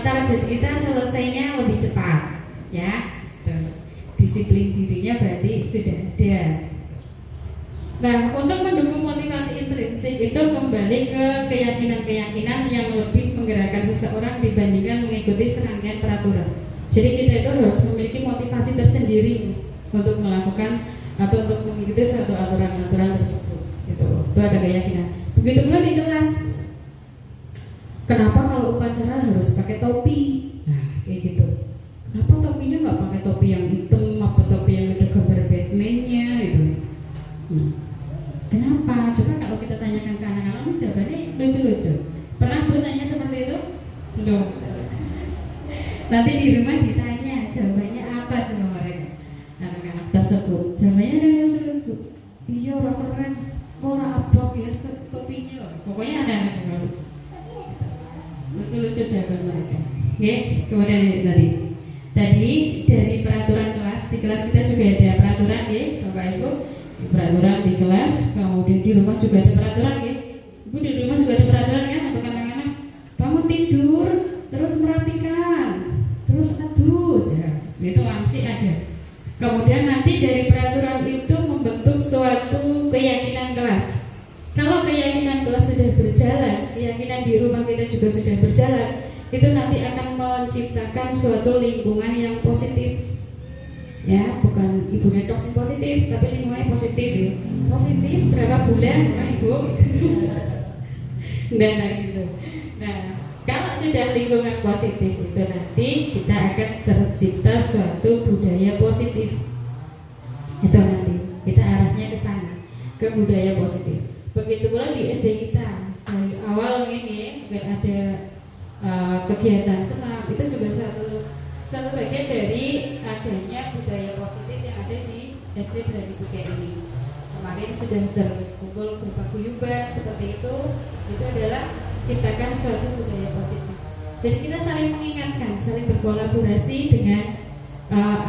target kita selesainya lebih cepat, ya. Disiplin dirinya berarti sudah ada. Nah, untuk mendukung motivasi intrinsik itu kembali ke keyakinan-keyakinan yang lebih menggerakkan seseorang dibandingkan mengikuti serangkaian peraturan. Jadi kita itu harus memiliki motivasi tersendiri untuk melakukan atau untuk mengikuti suatu aturan-aturan tersebut. Itu ada keyakinan. Begitu pula di kelas. Kenapa kalau upacara harus pakai topi? Nah, kayak gitu. Kenapa topinya nggak pakai topi yang hitam? Apa topi yang ada gambar Batman-nya gitu? Kenapa? Coba kalau kita tanyakan ke anak-anak, jawabannya lucu-lucu. Pernah Bu tanya seperti itu? Belum. Nanti di rumah ditanya, jawabannya apa sama mereka? Anak-anak tersebut, jawabannya ada lucu-lucu. Iya, orang keren. Orang abang ya topinya. Pokoknya ada anak-anak lucu-lucu jawaban mereka. Oke, kemudian tadi dari peraturan kelas, di kelas kita juga ada peraturan ya, Bapak Ibu. Peraturan di kelas, kemudian di rumah juga ada peraturan ya. Ibu di rumah juga ada peraturan kan untuk anak-anak. Bangun tidur, terus merapikan, terus adus ya. Itu masih ada. Kemudian nanti dari peraturan itu membentuk suatu keyakinan kelas. Kalau keyakinan kelas sudah berjalan, keyakinan di rumah kita juga sudah berjalan, itu nanti akan menciptakan suatu lingkungan yang positif. Ya, bukan ibunya toksik positif, tapi lingkungannya positif ya. Positif berapa bulan, Pak Ibu? Nah, gitu. Nah, kalau sudah lingkungan positif itu nanti kita akan tercipta suatu budaya positif. Itu nanti kita arahnya ke sana, ke budaya positif. Begitu pula di SD kita dari awal ini ada kegiatan senam, itu juga suatu bagian dari adanya budaya positif yang ada di SD Brani Buka ini. Kemarin sudah terkumpul berupa guyuban seperti itu adalah ciptakan suatu budaya positif. Jadi kita saling mengingatkan, saling berkolaborasi dengan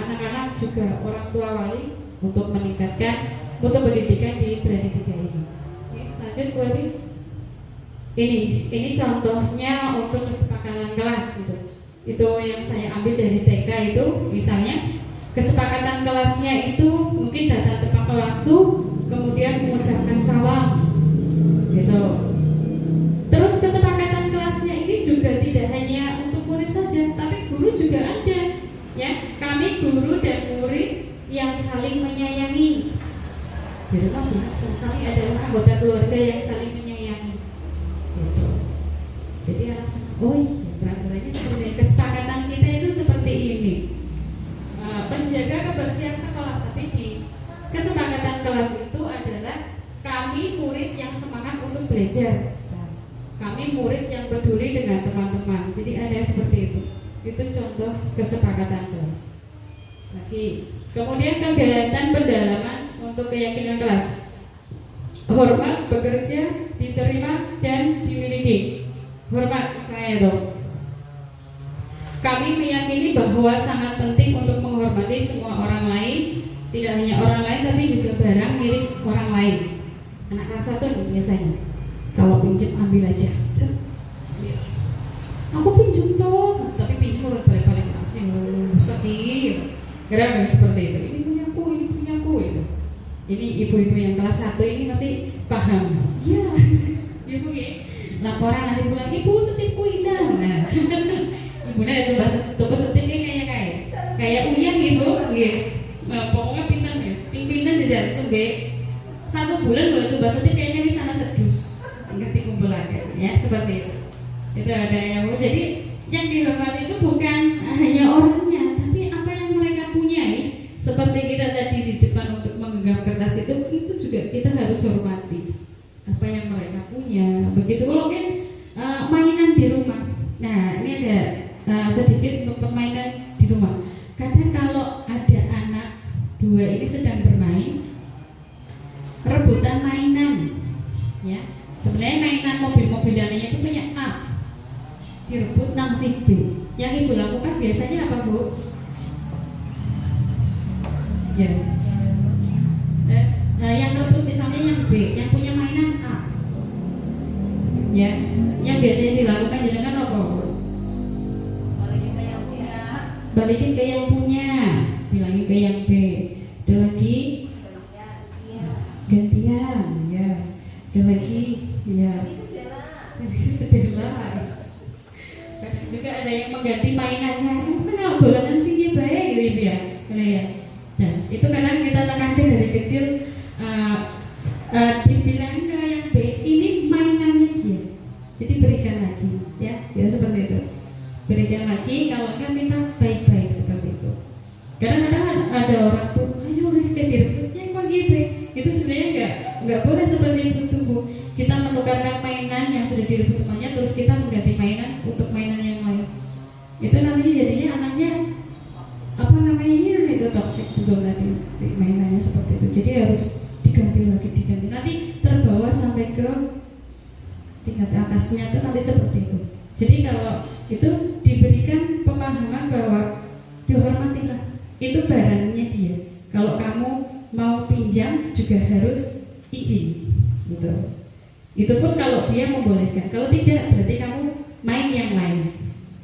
anak-anak juga orang tua wali untuk meningkatkan mutu pendidikan di Brani Buka ini. Lanjut Bu Abi. Ini contohnya untuk kesepakatan kelas gitu. Itu yang saya ambil dari TK itu, misalnya kesepakatan kelasnya itu mungkin datang tepat waktu, kemudian mengucapkan salam gitu. Terus kesepakatan kelasnya ini juga tidak hanya untuk murid saja, tapi guru juga ada ya. Kami guru dan murid yang saling menyayangi. Di rumah bisa, kami adalah anggota keluarga yang saling menyayangi gitu. Jadi anak peraturannya seperti ini. Kesepakatan kita itu seperti ini, penjaga kebersihan sekolah. Tapi di kesepakatan kelas itu adalah kami murid yang semangat untuk belajar, kami murid yang peduli dengan teman-teman. Jadi ada seperti itu. Itu contoh kesepakatan kelas. Lagi, kemudian kegiatan pendalaman untuk keyakinan kelas. Hormat, bekerja, diterima, dan dimiliki. Hormat saya dong. Kami meyakini bahwa sangat penting untuk menghormati semua orang lain, tidak hanya orang lain tapi juga barang milik orang lain. Anak kelas 1 nih biasanya, kalau pinjam ambil aja. Aku pinjam dong, tapi pinjam balik-balik langsung sedih. Kira-kira seperti itu. Ini punyaku gitu. Ini ibu-ibu yang kelas 1 ini masih paham. Iya, ibu ya. Laporan nanti pulang, ibu setipku indah. Nah, ibunya itu bahasa toko setipnya kayak uyang ibu. Iya. Nah, pokoknya pintar guys. Pintar di jalan be 1 bulan loh itu bahasa setip kayaknya di sana sedus. Ngerti kumpul lagi, ya seperti itu. Itu ada yang mau. Jadi yang dihormati itu bukan hanya orangnya, tapi apa yang mereka punyai. Seperti kita tadi di depan untuk menggenggam kertas itu juga kita harus hormati apa yang mereka punya. Begitu kalau kan mainan di rumah. Nah ini ada sedikit untuk permainan di rumah. Kadang kalau ada anak 2 ini sedang bermain, rebutan mainan, ya. Sebenarnya mainan mobil-mobilannya itu punya A, direbut nang si B. Yang ibu lakukan biasanya apa bu? Ya. Yang rebut misalnya yang B, yang punya mainan A. Ya. Yang biasanya dilakukan jenengan apa? Balikin ke yang punya, bilangin ke yang B. Ada lagi gantian, ya. Ada lagi, ya. Sedela. Kadang juga ada yang mengganti mainannya. Kenal dolanan sih dia baik gitu ya. Ya. Nah, itu kadang kita tekankan dari kecil, dibilang ke yang B, ini mainannya dia. Jadi berikan lagi, ya seperti itu. Berikan lagi, kalau kan kita baik-baik seperti itu. Kadang-kadang ada orang tuh, ayo Rizky direbutnya kok gitu. Itu sebenarnya nggak boleh seperti itu bu. Kita menukarkan mainan yang sudah direbut temannya, terus kita mengganti mainan untuk mainan yang lain. Itu nanti jadinya anaknya apa namanya itu toksik betul tadi mainannya seperti itu. Jadi harus diganti lagi. Nanti terbawa sampai ke tingkat atasnya itu nanti seperti itu. Jadi kalau itu diberikan pemahaman bahwa dihormatilah, itu barangnya dia. Kalau kamu mau pinjam juga harus izin, gitu. Itu pun kalau dia membolehkan. Kalau tidak berarti kamu main yang lain,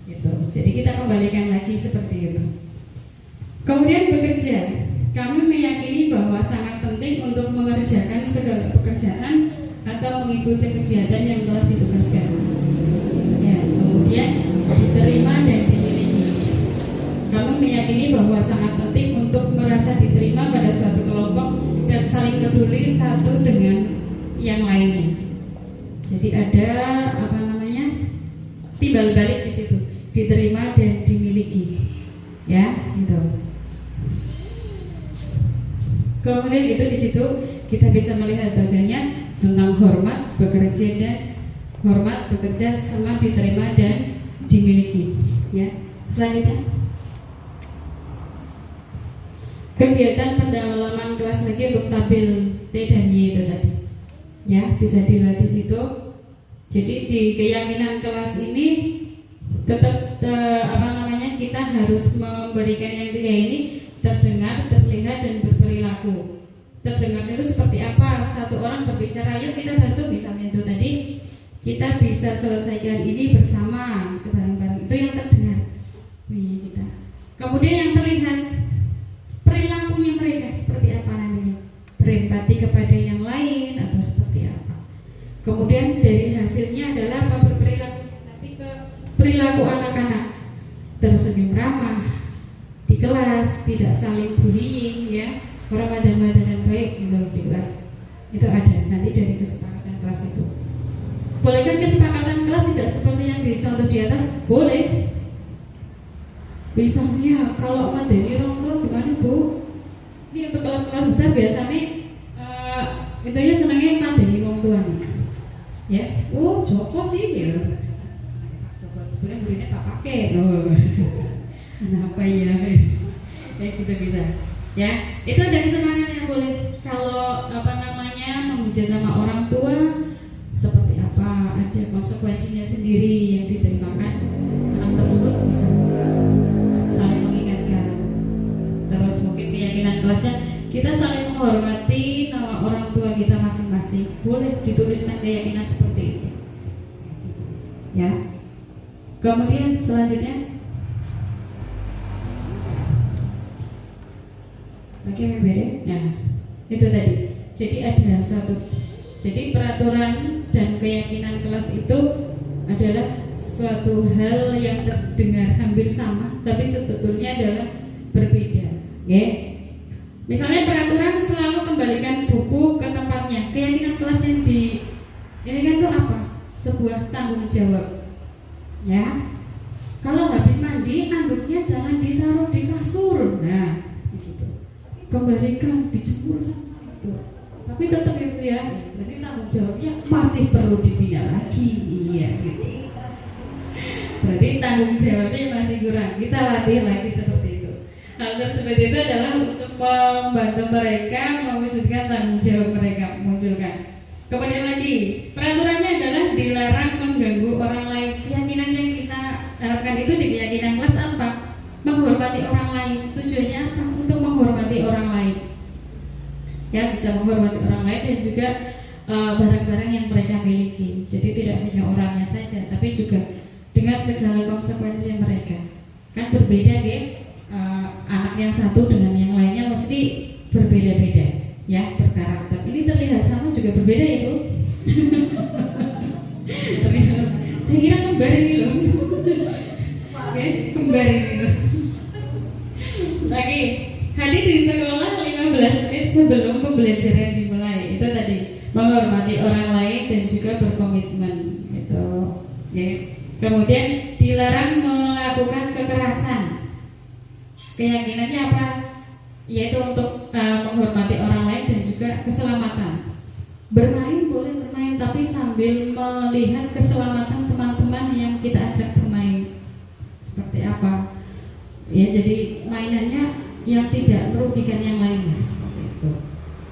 gitu. Jadi kita kembalikan lagi seperti itu. Kemudian bekerja, kami meyakini bahwa sangat penting untuk mengerjakan segala pekerjaan atau mengikuti kegiatan yang telah ditugaskan. Ya, kemudian diterima dan dimiliki. Kami meyakini bahwa sangat penting untuk merasa diterima pada suatu kelompok dan saling peduli satu dengan yang lainnya. Jadi ada timbal balik di situ, diterima dan dimiliki. Ya, gitu. Kemudian itu di situ kita bisa melihat bagiannya tentang hormat, bekerja sama diterima dan dimiliki. Ya, selanjutnya kegiatan pendalaman kelas lagi untuk tabel T dan Y itu tadi. Ya, bisa dilihat di situ. Jadi di keyakinan kelas ini tetap kita harus memberikan yang 3 ini: terdengar, terlihat, dan berperilaku. Terdengar itu seperti apa? Satu orang berbicara, yuk kita bantu, misalnya itu tadi, kita bisa selesaikan ini bersama, itu bareng-bareng. Itu yang terdengar punya kita. Kemudian yang terlihat, perilakunya mereka seperti apa nantinya, berempati kepada yang lain atau seperti apa. Kemudian dari hasilnya adalah apa? Berperilaku nanti ke perilaku anak-anak, tersenyum ramah di kelas, tidak saling bullying, ya, hormat dan baik gitu di kelas. Itu ada nanti dari kesepakatan kelas itu. Bolehkah kesepakatan kelas tidak seperti yang dicontoh di atas? Boleh. Misalnya kalau madani orang tua gimana bu? Ini untuk kelas-kelas besar biasanya intinya senangnya madani orang tua nih. Ya, Joko sih ya. Joko sebenarnya belinya tak pakai. Kenapa ya? Ya kita bisa. Ya, itu ada kesenangan yang boleh. Kalau menghujat nama orang tua seperti apa, ada konsekuensinya sendiri yang diterimakan anak tersebut, bisa saling mengingatkan. Terus mungkin keyakinan kelasnya kita saling menghormati nama orang tua kita masing-masing. Boleh dituliskan keyakinan seperti itu. Ya. Kemudian selanjutnya bagaimana beda? Nah, itu tadi. suatu. Jadi peraturan dan keyakinan kelas itu adalah suatu hal yang terdengar hampir sama, tapi sebetulnya adalah berbeda. Misalnya peraturan selalu kembalikan buku ke tempatnya. Keyakinan kelas yang ini kan itu apa? Sebuah tanggung jawab. Ya. Kalau habis mandi, anduknya jangan ditaruh di kasur. Nah, begitu. Kembalikan, dijemur sama itu. Tapi tetap itu ya. Jadi tanggung jawabnya masih perlu dibina lagi. Iya, gitu. Berarti tanggung jawabnya masih kurang. Kita latih lagi seperti itu. Hal tersebut itu adalah untuk membantu mereka mewujudkan tanggung jawab mereka munculkan. Kemudian lagi, peraturannya adalah dilarang mengganggu orang lain. Keyakinan yang kita harapkan itu di keyakinan kelas apa? Menghormati orang lain. Tujuannya apa? Untuk menghormati orang lain. Ya, bisa menghormati orang lain dan juga barang-barang yang mereka miliki. Jadi tidak hanya orangnya saja, tapi juga dengan segala konsekuensi mereka. Kan berbeda ya, anak yang satu dengan yang lainnya mesti berbeda-beda. Ya, berkarakter. Ini terlihat sama juga berbeda ya Bu. Saya kira kembar ini loh. Oke, kembar ini loh. Lagi, hadir di sekolah 15 menit sebelum pembelajaran dimulai. Itu tadi, menghormati orang lain dan juga berkomitmen. Itu. Oke. Kemudian dilarang melakukan kekerasan. Keyakinannya apa? Yaitu untuk menghormati orang lain dan juga keselamatan. Bermain boleh bermain, tapi sambil melihat keselamatan teman-teman yang kita ajak bermain. Seperti apa? Ya, jadi mainannya yang tidak merugikan yang lainnya, seperti itu.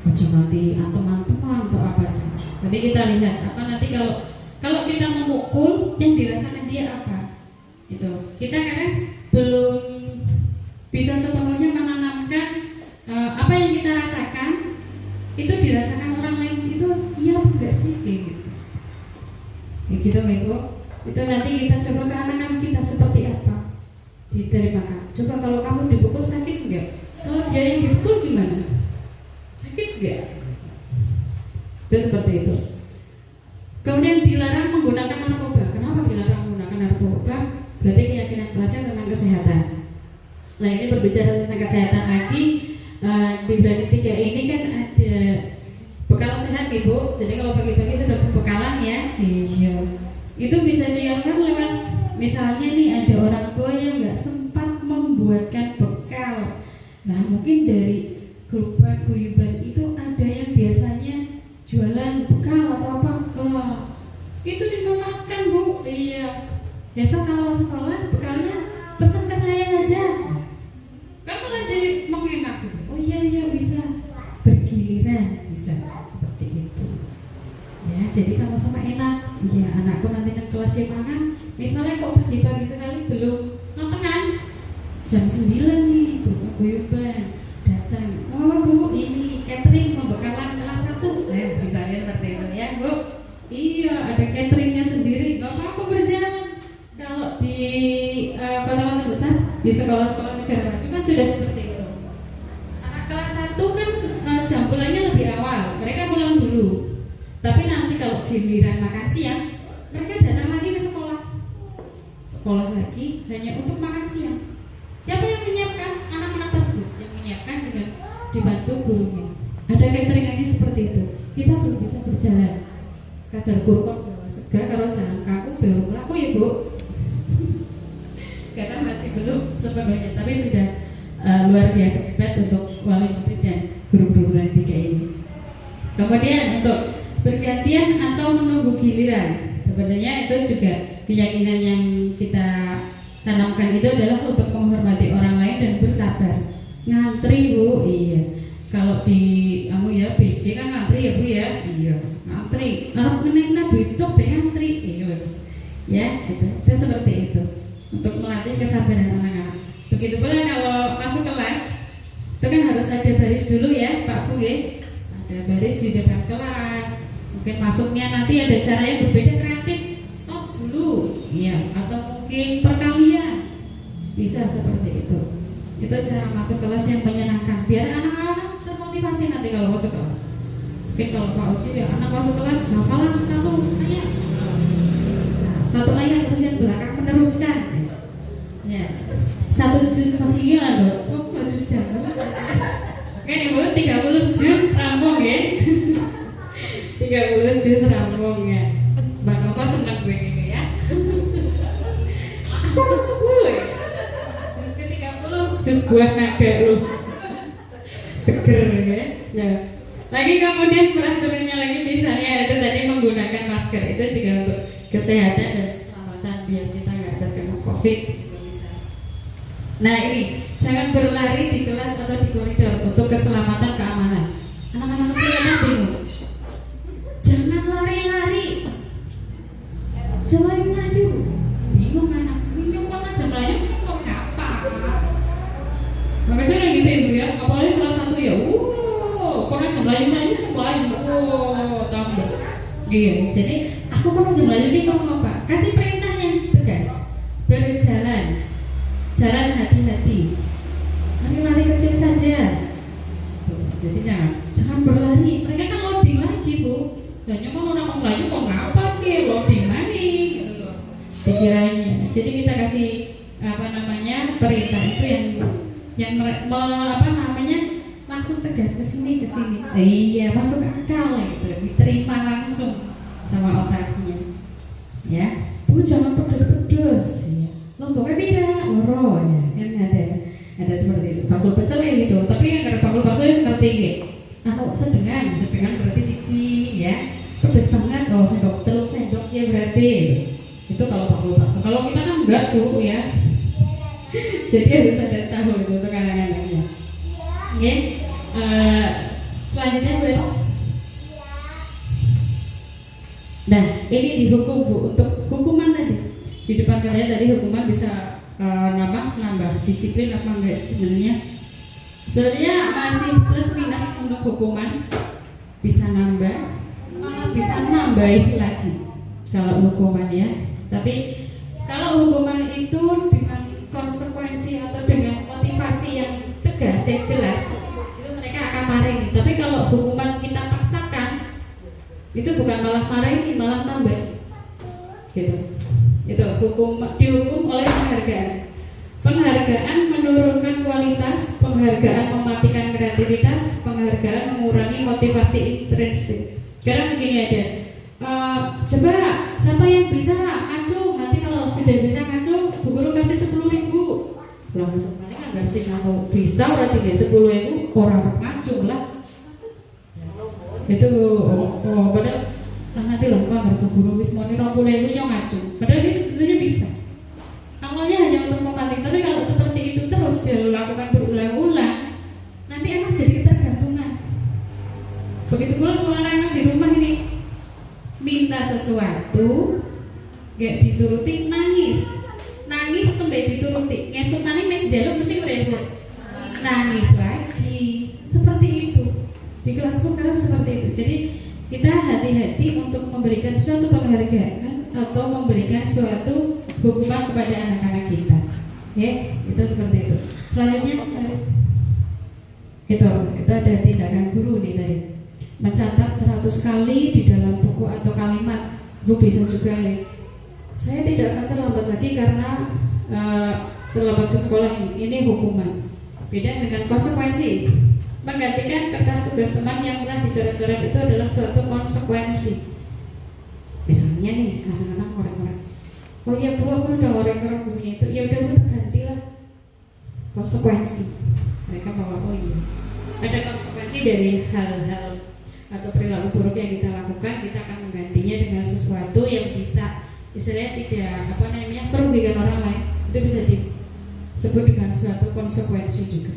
Ojo nanti teman-teman atau apa saja. Tapi kita lihat apa nanti kalau kita memukul yang dirasakan dia apa? Itu kita kadang belum bisa sepenuhnya menanamkan apa yang kita rasakan itu dirasakan orang lain itu iya enggak sih gitu. Ya gitu Ibu. Itu nanti kita coba ke anak-anak kita seperti apa. Diterima. Coba kalau kamu dipukul sakit enggak? Kalau dia yang dipukul gimana? Sakit enggak? Itu seperti itu. Kemudian dilarang menggunakan narkoba. Kenapa dilarang menggunakan narkoba? Berarti keyakinan kelasnya tentang kesehatan. Nah ini berbicara tentang kesehatan lagi. Di berani 3 ini kan ada bekal sehat Ibu. Jadi kalau pagi-pagi sudah pembekalan ya. Iya. Itu bisa dilakukan lewat misalnya nih ada orang tua yang nggak sempat membuatkan bekal. Nah mungkin dari grup paguyuban itu ada yang biasanya jualan bekal atau apa. Itu dimanfaatkan Bu. Iya. Besok kalau sekolah bekalnya pesan ke saya aja. Kan malah jadi mengenak gitu. Oh iya bisa bergiliran bisa seperti itu. Ya jadi sama-sama enak. Iya anakku nanti nang kelas yang mana? Misalnya kok pagi-pagi sekali belum makan jam 9 nih grup paguyuban datang. Oh Bu ini catering pembekalan kelas 1. Nah misalnya seperti itu ya Bu. Iya ada cateringnya sendiri. Gak apa-apa berjalan. Kalau di kota-kota besar di sekolah-sekolah negara maju kan sudah seperti itu. Anak kelas 1 kan jam pulangnya lebih awal. Mereka pulang dulu. Tapi nanti kalau giliran makan siang, mereka datang lagi ke sekolah. Sekolah lagi hanya untuk makan siang. Siapa yang menyiapkan? Anak-anak tersebut yang menyiapkan dengan dibantu gurunya. Ada cateringnya seperti itu. Kita belum bisa berjalan. Kadar kurkon bawa sega kalau jalan kaku baru laku ya Bu. Karena masih belum sepenuhnya, tapi sudah luar biasa hebat untuk wali murid dan guru-guru berani 3 ini. Kemudian untuk bergantian atau menunggu giliran, sebenarnya itu juga keyakinan yang kita tanamkan itu adalah untuk menghormati orang lain dan bersabar. Ngantri Bu, iya. Kalau di kamu ya BC kan ngantri ya Bu ya, iya ngantri. Kalau kena duit dok ngantri, iya. Ya itu seperti itu. Untuk melatih kesabaran anak-anak. Begitu pula kalau masuk kelas, itu kan harus ada baris dulu ya Pak Bu ya. Ada baris di depan kelas. Mungkin masuknya nanti ada cara yang berbeda kreatif. Tos dulu, ya. Atau mungkin perkalian. Bisa seperti itu. Itu cara masuk kelas yang menyenangkan. Biar anak-anak termotivasi nanti kalau masuk kelas. Mungkin kalau Pak Uci ya anak masuk kelas hafalan satu ayat terus yang belakang meneruskan. Ya. Satu juz masih iya loh. Oh, juz jangan. Kan ibu 30 juz rampung ya. 30 juz rampung ya. Mbak Nova senang gue gini ya. Aku gue. Juz ke-30 juz buah naga lu. Seger ya. Ya. Lagi kemudian peraturannya lagi misalnya itu tadi menggunakan masker itu juga untuk kesehatan dan keselamatan biar kita nggak terkena COVID. Nah ini jangan berlari di kelas atau di koridor untuk keselamatan keamanan. Anak-anak kecil kan bingung. Jangan lari-lari. Jemain lagi. Bingung anak. Bingung kan jemaahnya kok ngapa? Makanya gitu ibu ya. Apalagi kelas 1 ya. Karena jemaahnya tambah. Iya. Jadi aku pernah jemaahnya ini ngomong apa? Kasih perintah yang tegas. Berjalan. Jalan hati-hati. Lari-lari kecil saja. Tuh, jadi jangan berlari. Mereka kan loading lagi bu. Dan kan orang lagi kok ngapa ke loading lagi gitu loh. Pikirannya. Jadi kita kasih perintah itu yang langsung tegas ke sini. Iya masuk akal gitu. Diterima langsung sama otaknya. Ya, bu jangan pedes-pedes. Lomboknya pira, loro ya, kan ada seperti itu. Bakul pecel ya gitu, tapi yang ada bakul bakso ya seperti ini. Sedengan berarti siji ya. Pedes banget, telur sendok ya berarti. Itu kalau bakul bakso. Kalau kita kan enggak tuh ya. Jadi harus ada tahu itu untuk anak-anaknya. Oke, selanjutnya boleh. Nah, ini dihukum bu untuk hukuman tadi. Di depan kalian tadi hukuman bisa nambah disiplin apa enggak sebenarnya? Sebenarnya masih plus minus untuk hukuman, bisa nambah, malah bisa nambahin lagi kalau hukuman ya. Tapi kalau hukuman itu dengan konsekuensi atau dengan motivasi yang tegas yang jelas, itu mereka akan marahin. Tapi kalau hukuman kita paksakan, itu bukan malah marahin, malah nambah, gitu. Itu dihukum oleh penghargaan menurunkan kualitas, penghargaan mematikan kreativitas, penghargaan mengurangi motivasi intrinsik. Sekarang begini ada coba siapa yang bisa ngacung, nanti kalau sudah bisa ngacung bu guru kasih 10.000 langsung paling nggak sih kamu bisa orang tinggal 10.000 orang ngacung lah itu padahal nanti loh kok harus guru wis mau 20.000 yang ngacung. Padahal dia sebetulnya bisa. Awalnya hanya untuk memancing, tapi kalau seperti itu terus dia lakukan berulang-ulang, nanti anak jadi ketergantungan. Begitu pula kalau anak-anak di rumah ini minta sesuatu, gak dituruti nangis tembe dituruti, ngesuk maning nek jaluk mesti udah nangis lagi. Seperti itu. Di kelas pun karena seperti itu. Jadi kita hati-hati untuk memberikan suatu penghargaan atau memberikan suatu hukuman kepada anak-anak kita. Ya, itu seperti itu. Selanjutnya itu ada tindakan guru nih tadi. Mencatat 100 kali di dalam buku atau kalimat. Bu bisa juga nih. Saya tidak akan terlambat lagi karena terlambat ke sekolah ini hukuman. Beda dengan konsekuensi. Menggantikan kertas tugas teman yang telah dicoret-coret itu adalah suatu konsekuensi. Misalnya nih anak-anak orang-orang, oh ya bu aku udah ngorek-ngorek bukunya itu, ya udah bu tergantilah. Konsekuensi. Mereka bawa oh iya. Ada konsekuensi dari hal-hal atau perilaku buruk yang kita lakukan, kita akan menggantinya dengan sesuatu yang bisa istilahnya tidak merugikan orang lain. Itu bisa disebut dengan suatu konsekuensi juga.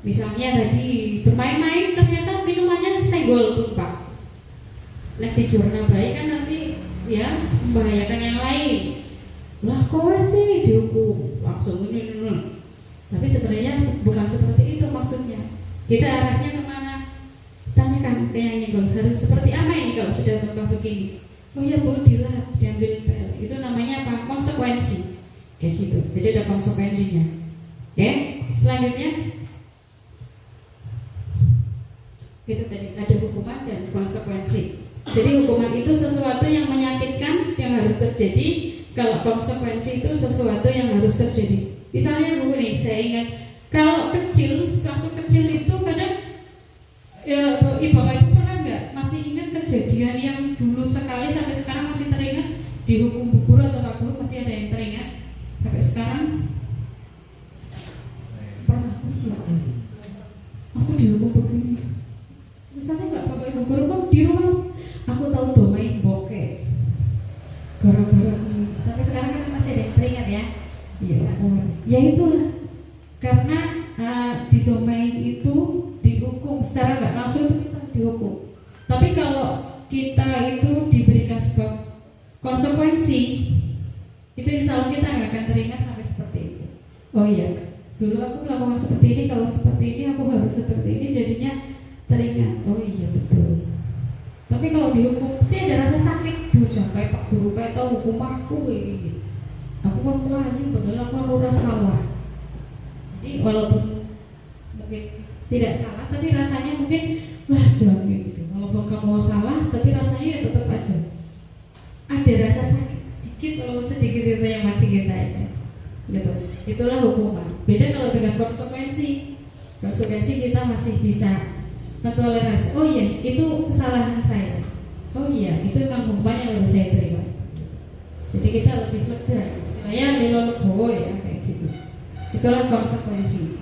Misalnya tadi bermain-main ternyata minumannya senggol tumpah. Nek dijurna baik kan nanti ya membahayakan yang lain. Lah kowe sih dihukum langsung ini. Tapi sebenarnya bukan seperti itu maksudnya. Kita arahnya kemana? Tanyakan ke yang nyenggol harus seperti apa ini kalau sudah tumpah begini. Oh ya bu diambil pel. Itu namanya apa? Konsekuensi. Kayak gitu. Jadi ada konsekuensinya. Oke? Selanjutnya Itu tadi ada hukuman dan konsekuensi. Jadi hukuman itu sesuatu yang menyakitkan yang harus terjadi. Kalau konsekuensi itu sesuatu yang harus terjadi. Misalnya Bu nih, saya ingat kalau waktu kecil itu kadang ya, Bapak Ibu pernah nggak masih ingat kejadian yang dulu sekali sampai sekarang masih teringat, dihukum Bu Guru atau Pak Guru, masih ada yang teringat sampai sekarang? Pernah? Iya. Aku dihukum begini. Misalnya nggak Bapak Ibu Guru kok di rumah aku tahu domain bokeh gara-gara ini. Sampai sekarang kan masih ada yang teringat ya. Iya. Ya itulah karena di domain itu dihukum secara nggak langsung, itu kita dihukum. Tapi kalau kita itu diberikan sebuah konsekuensi, itu insya Allah kita nggak akan teringat sampai seperti itu. Oh iya, dulu aku melakukan seperti ini, kalau seperti ini aku harus seperti ini, jadinya teringat. Oh iya betul. Tapi kalau dihukum pasti ada rasa sakit. Duh, jangan kayak Pak Guru kayak tahu hukum aku ini. Aku kan wajib, padahal aku harus salah. Jadi walaupun mungkin tidak salah, tapi rasanya mungkin wah jangan gitu. Walaupun kamu salah, tapi rasanya ya tetap aja ada rasa sakit sedikit, walaupun sedikit itu yang masih kita ya. Gitu. Itulah hukuman. Beda kalau dengan konsekuensi. Konsekuensi kita masih bisa mentoleransi. Oh iya, itu kesalahan saya. Oh iya, itu memang hukuman yang harus saya terima. Jadi kita lebih lega. Istilahnya lelo ya kayak gitu. Itulah konsekuensi.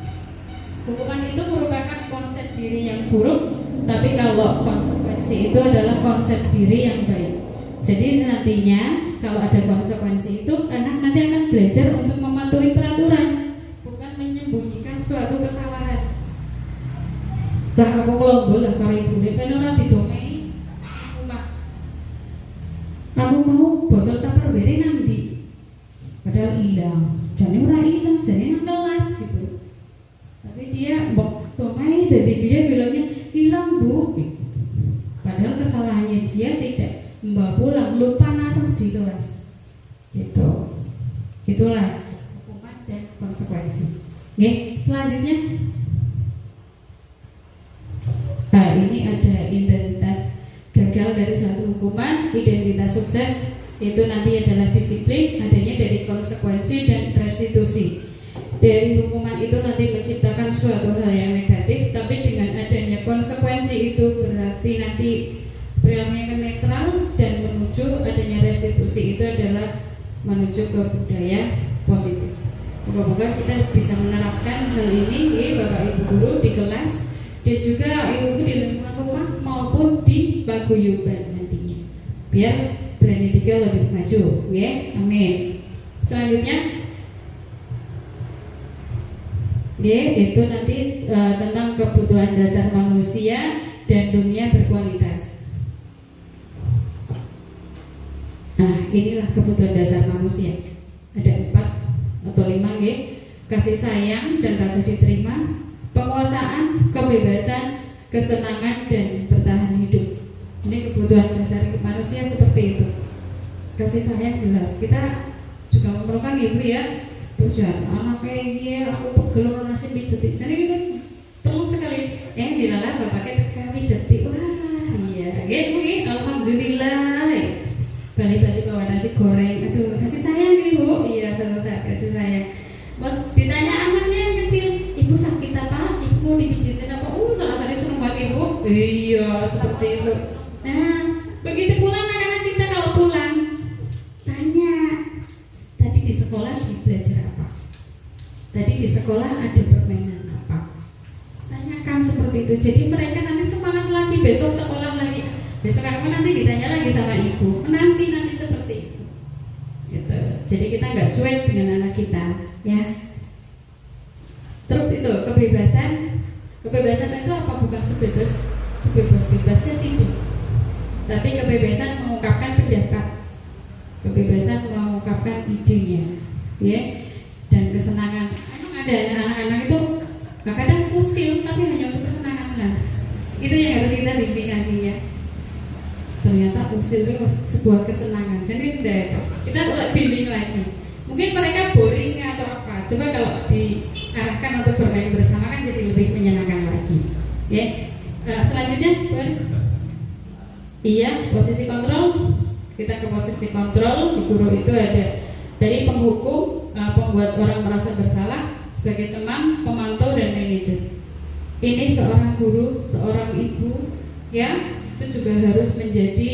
Hukuman itu merupakan konsep diri yang buruk, tapi kalau konsekuensi itu adalah konsep diri yang baik. Jadi nantinya kalau ada konsekuensi itu, anak nanti akan belajar untuk mematuhi peraturan, bukan menyembunyikan suatu kesalahan. Lah aku ngelombol lah karo ibu nek ben ora didomei. Aku mau botol Tupperware nang ndi? Padahal hilang. Jane ora hilang, jane nang kelas gitu. Tapi dia mbok domei, jadi dia bilangnya hilang Bu. Padahal kesalahannya dia tidak membawa pulang, lupa naruh di kelas. Gitu. Itulah hukuman dan konsekuensi. Oke, selanjutnya. Nah, ini ada identitas gagal dari suatu hukuman, identitas sukses itu nanti adalah disiplin, adanya dari konsekuensi dan restitusi. Dari hukuman itu nanti menciptakan suatu hal yang negatif, tapi dengan adanya konsekuensi itu berarti nanti perilakunya akan netral dan menuju adanya restitusi itu adalah menuju ke budaya positif. Moga-moga kita bisa menerapkan hal ini ya Bapak Ibu Guru di kelas dan juga ibu di lingkungan rumah maupun di paguyuban nantinya, biar brand Tiga lebih maju, ya, amin. Selanjutnya, ya, itu nanti tentang kebutuhan dasar manusia dan dunia berkualitas. Nah, inilah kebutuhan dasar manusia. Ada 4 atau 5, ya. Kasih sayang dan rasa diterima, penguasaan, kebebasan, kesenangan, dan bertahan hidup. Ini kebutuhan dasar manusia seperti itu. Kasih sayang jelas. Kita juga memerlukan ibu ya. Tujuan anak kayak gini, aku pegel orang nasi pijet. Jadi kan perlu sekali. Dilalah bapaknya kami jeti. Wah, iya. Gitu. Alhamdulillah. Balik-balik bawa nasi goreng. Aduh, kasih sayang ibu. Iya, selesai kasih sayang. Pas ditanya anaknya yang kecil, ibu sakit apa? Ibu mau dipijitin apa? Salah satu suruh banget ibu. Iya, seperti itu. Nah, begitu pula anak-anak kita kalau pulang, tanya, tadi di sekolah belajar apa? Tadi di sekolah ada permainan apa? Tanyakan seperti itu. Jadi mereka nanti semangat lagi, besok sekolah lagi. Besok nanti ditanya lagi sama ibu. Nanti seperti itu. Gitu. Jadi kita nggak cuek dengan anak kita, ya. Terus itu kebebasan. Kebebasan itu apa? Bukan sebebas-bebasnya tidak. Tapi kebebasan mengungkapkan pendapat, kebebasan mengungkapkan idenya, ya, dan kesenangan. Emang ada anak-anak itu kadang usil, tapi hanya untuk kesenangan lah. Itu yang harus kita bimbingan ya. Ternyata usil itu sebuah kesenangan. Jadi kita bimbing lagi. Mungkin mereka boring atau apa. Coba kalau diarahkan untuk bermain bersama kan jadi lebih menyenangkan lagi, ya. Selanjutnya, iya, posisi kontrol. Kita ke posisi kontrol. Di guru itu ada dari penghukum, pembuat orang merasa bersalah, sebagai teman, pemantau, dan manajer. Ini seorang guru, seorang ibu, ya, itu juga harus menjadi,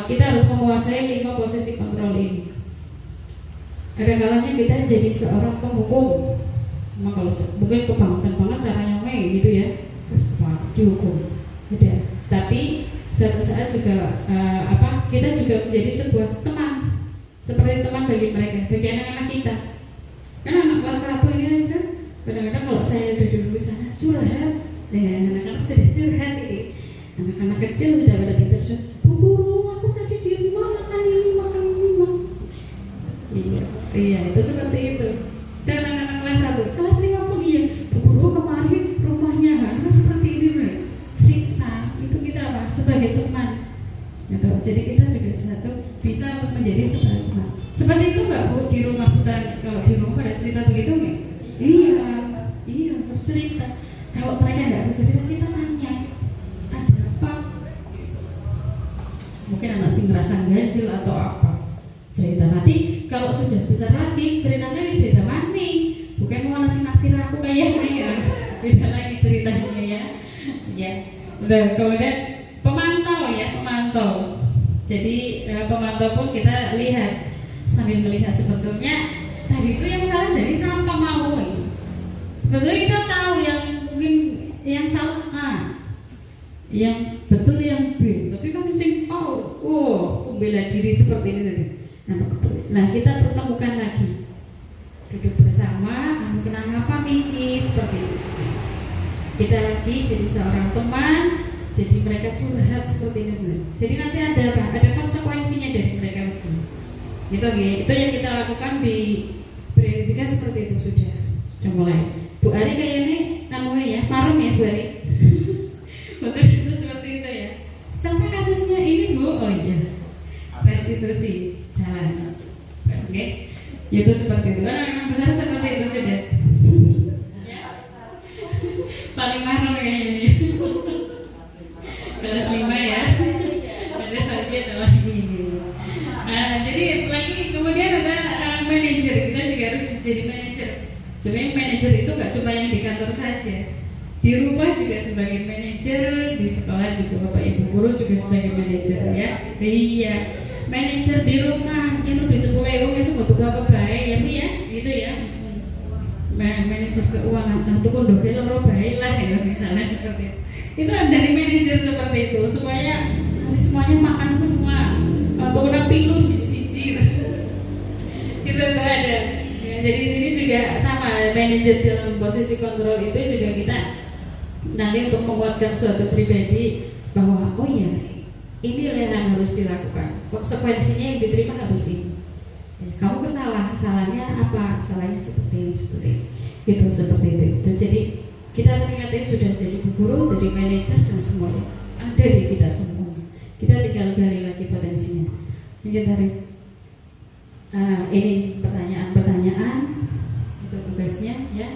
kita harus menguasai 5 posisi kontrol ini. Ada kalanya kita jadi seorang penghukum. Memang kalau mungkin kebangetan banget caranya gitu ya, terus dihukum. Ada. Tapi suatu saat juga kita juga menjadi sebuah teman, seperti teman bagi mereka, bagi anak-anak kita. Kan anak kelas 1 ini aja kadang-kadang kalau saya udah duduk di sana curhat, anak-anak sudah curhat ini. Anak-anak kecil sudah pada pintar curhat. Bu guru, aku tadi di rumah makan ini. Iya, itu seperti itu. Dan anak-anak kelas 1, kelas 5 pun iya. Bu guru kemarin rumahnya Hana seperti ini, cerita. Itu kita apa? Sebagai teman. Gitu. Jadi kita juga satu bisa untuk menjadi sebagai teman. Seperti itu nggak Bu di rumah putar? Kalau di rumah pada cerita begitu nggak? Iya, bercerita. Kalau mereka nggak bercerita, kita tanya, ada apa? Mungkin anak sih ngerasa ganjil atau apa? Cerita nanti kalau sudah besar lagi ceritanya wis beda mana? Bukan mau nasi aku kayaknya ya, beda lagi ceritanya ya. Ya. Kemudian pemantau. Jadi pemantau pun kita lihat sambil melihat sebetulnya tadi itu yang salah jadi apa mau. Sebetulnya kita tahu yang mungkin yang salah A, yang betul yang B, tapi kan sing bela diri seperti ini tadi. Nah, kita pertemukan lagi, duduk bersama, kamu kenapa Miki seperti itu. Kita lagi jadi seorang teman, jadi mereka curhat seperti ini. Jadi nanti ada apa? Ada konsekuensinya dari mereka itu. Itu yang kita lakukan di beretika seperti itu sudah mulai. Bu Ari kayaknya namanya ya, marem ya Bu Ari. Betul itu seperti itu ya. Sampai kasusnya ini Bu, oh iya, restitusi jalan. Oke, itu seperti itu. Anak-anak besar seperti itu sudah. Ya. Paling marem kayaknya. Kelas 5 ya. Ada lagi ini. Jadi lagi kemudian ada manajer. Kita juga harus jadi manajer. Cuma manajer itu nggak cuma yang di kantor saja, di rumah juga sebagai manajer, di sekolah juga Bapak Ibu guru juga sebagai manajer ya. Iya, manajer di rumah yang lebih sepuluh itu butuh apa baik ya Mi ya, itu ya. Manajer keuangan, tuh kondoke loro baik lah ya misalnya seperti itu. Itu dari manajer seperti itu supaya nanti semuanya makan semua. Atau udah pilu siji. Itu ada. Jadi sini juga sama, manajer dalam posisi kontrol itu juga kita nanti untuk menguatkan suatu pribadi bahwa oh ya inilah yang harus dilakukan, konsekuensinya yang diterima harus ini. Kamu salahnya apa? Salahnya seperti itu seperti itu. Jadi kita ternyata sudah jadi guru, jadi manajer dan semuanya ada di kita semua. Kita tinggal gali lagi potensinya. Ini pertanyaan itu tugasnya ya.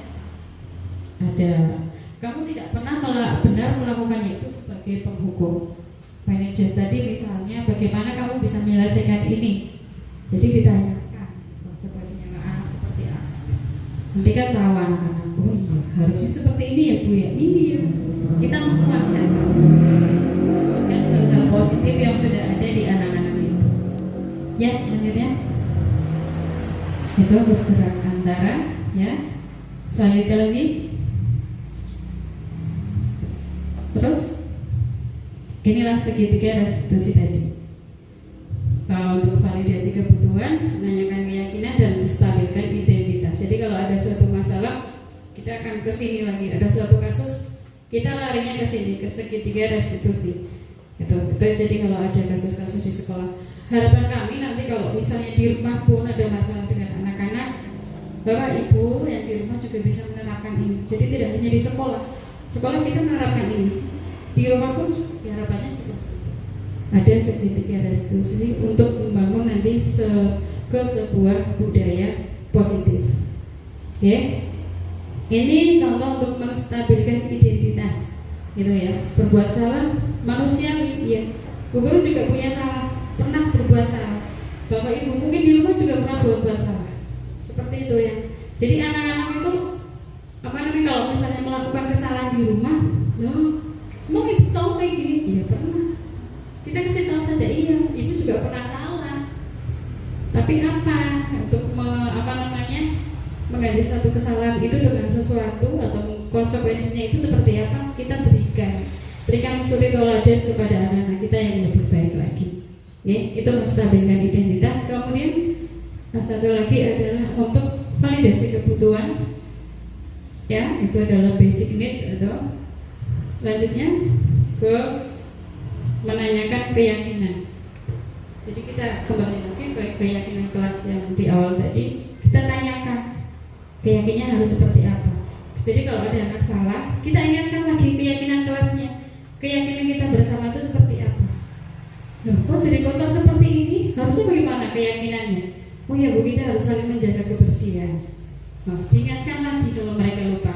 Ada, kamu tidak pernah benar melakukannya itu sebagai penghukum. Manajer tadi misalnya bagaimana kamu bisa menyelesaikan ini. Jadi ditanyakan konsekuensinya ke anak seperti apa. Nanti kan tahu anak-anak, oh iya harusnya seperti ini ya Bu ya. Ini ya kita menguatkan hal-hal positif yang sudah ada di anak-anak itu. Ya lanjutnya. Itu bergerak antara ya. Selanjutnya lagi. Terus inilah segitiga restitusi tadi. Untuk validasi kebutuhan, menanyakan keyakinan dan menstabilkan identitas. Jadi kalau ada suatu masalah, kita akan ke sini lagi. Ada suatu kasus, kita larinya ke sini, ke segitiga restitusi. Itu jadi kalau ada kasus-kasus di sekolah, harapan kami nanti kalau misalnya di rumah pun ada masalah dengan anak-anak, Bapak Ibu yang di rumah juga bisa menerapkan ini. Jadi tidak hanya di sekolah kita menerapkan ini, di rumah pun harapannya seperti itu. Ada segitiga restitusi untuk membangun nanti ke sebuah budaya positif. Oke? Ini contoh untuk menstabilkan identitas. gitu ya. Berbuat salah manusiawi, ya. Bu guru juga punya salah, pernah berbuat salah. Bapak ibu mungkin di rumah juga pernah berbuat salah, seperti itu ya. Jadi anak-anak itu kalau misalnya melakukan kesalahan di rumah, mau ibu tahu kayak gini? Iya pernah. Kita kasih tahu saja, iya, ibu juga pernah salah. Tapi untuk mengganti suatu kesalahan itu dengan sesuatu atau konsekuensinya itu seperti apa, kita berikan suri teladan kepada anak-anak kita yang lebih baik lagi. Itu menstabilkan identitas. Kemudian satu lagi adalah untuk validasi kebutuhan, ya, itu adalah basic need. Atau selanjutnya ke menanyakan keyakinan. Jadi kita kembali lagi ke keyakinan kelas yang di awal tadi, kita tanyakan keyakinannya harus seperti apa. Jadi kalau ada anak salah, kita ingatkan lagi keyakinan kelasnya, keyakinan kita bersama itu seperti apa. Kok jadi kotor seperti ini? Harusnya bagaimana keyakinannya? Oh ya Bu, kita harus saling menjaga kebersihan. Diingatkan lagi kalau mereka lupa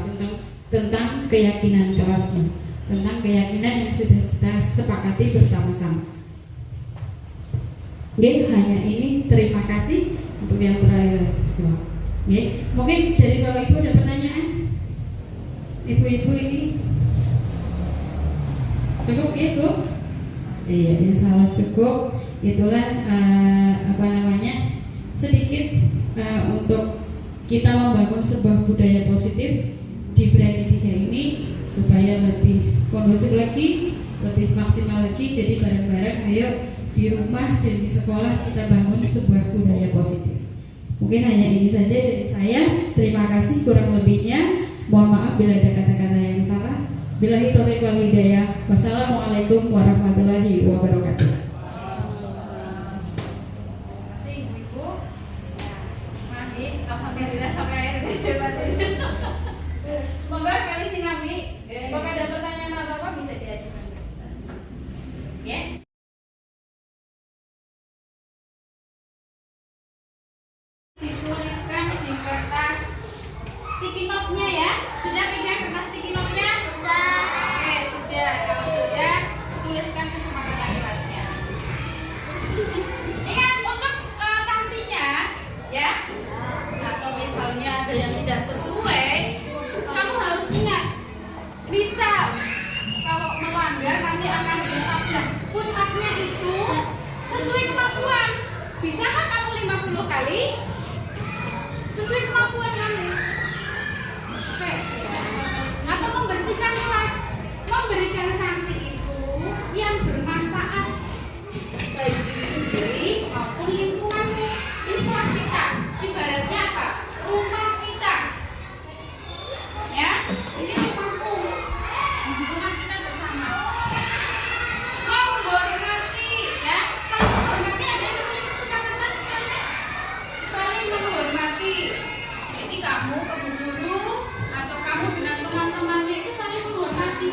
tentang keyakinan kelasnya, tentang keyakinan yang sudah kita sepakati bersama-sama. Hanya ini. Terima kasih untuk yang terakhir. Mungkin dari Bapak Ibu ada pertanyaan? Ibu-ibu ini cukup ya Bu? Iya, insya Allah cukup. Itulah sedikit untuk kita membangun sebuah budaya positif di Brani 3 ini supaya lebih kondusif lagi, lebih maksimal lagi. Jadi bareng-bareng ayo di rumah dan di sekolah kita bangun sebuah budaya positif. Mungkin hanya ini saja dari saya. Terima kasih, kurang lebihnya mohon maaf bila ada kata-kata yang salah. Billahi taufiq wal hidayah. Wassalamualaikum warahmatullahi wabarakatuh. Alhamdulillah sampai akhir debat ini. Moga kali sinami, moga ada pertanyaan apa bisa diajukan. Ya. Dituliskan di kertas sticky note-nya ya. Sudah pegang kertas sticky note-nya? Sudah. Oke, sudah. Kalau sudah, tuliskan kesepakatan kelasnya. Ingat untuk sanksinya ya. Atau misalnya ada yang tidak sesuai, kamu harus ingat, bisa kalau melanggar nanti akan push-up-nya. Push-up-nya itu sesuai kemampuan. Bisakah kamu 50 kali? Sesuai kemampuan kamu. Oke. Atau membersihkan kelas, memberikan sanksi itu yang bermanfaat bagi diri sendiri maupun lingkunganmu. Ini kelas kita, ibaratnya apa? Rumah kita. Ya, ini rumahku. Rumah kita bersama. Menghormati, ya. Saling menghormati, ada yang menulis kesepakatan sekalian. Saling menghormati. Jadi kamu ke bu guru atau kamu dengan teman-temannya itu saling menghormati.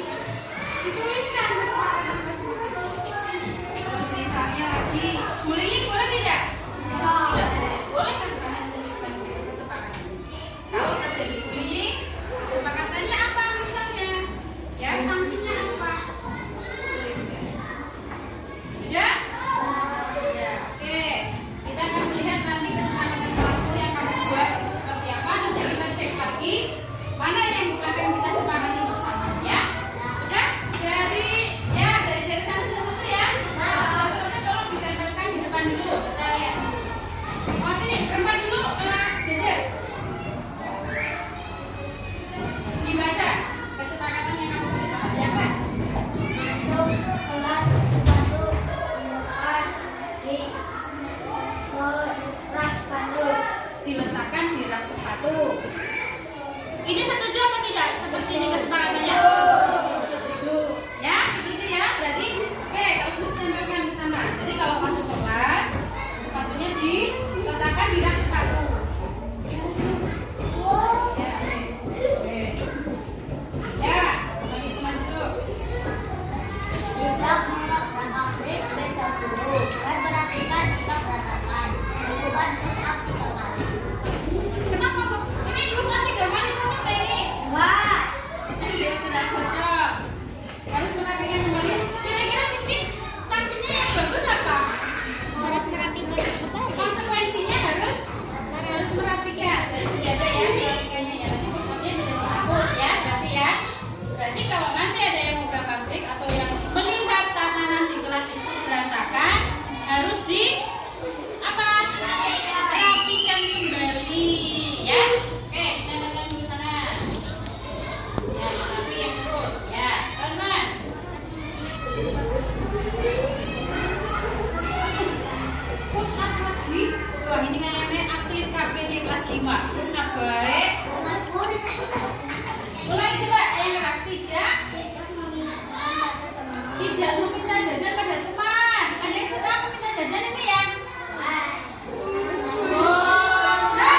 Dituliskan kesepakatan tersebut. Terus misalnya lagi, bullying boleh tidak? Tidak boleh. Boleh kan kalian menuliskan di situ kesepakatan? Kalau terjadi bullying, kesepakatannya apa misalnya? Ya, sanksinya apa? Tuliskan. Sudah? Ya, oke. Kita akan melihat nanti kesepakatan kelasmu yang kamu buat itu seperti apa. Nanti kita cek lagi mana yang akan kita sepakati bersama, ya. Sudah? Dari sana sudah selesai ya? Sudah selesai, tolong ditempelkan di depan dulu ke kalian. Oh sini, berempat dulu, jajar. Dibaca kesepakatan yang kamu tulis apa ya, Mas? Masuk kelas sepatu dilepas di rak sepatu. Diletakkan di rak sepatu. Ini setuju apa tidak? Seperti ini kesepakatannya? Setuju. Ya, setuju ya. Berarti, oke, kalau sudah tempelkan di sana. Jadi kalau masuk kelas, baik. Mulai coba yang kelas tidak. Tidak meminta jajan pada teman. Ada yang sedang meminta jajan ini ya? Oh, sudah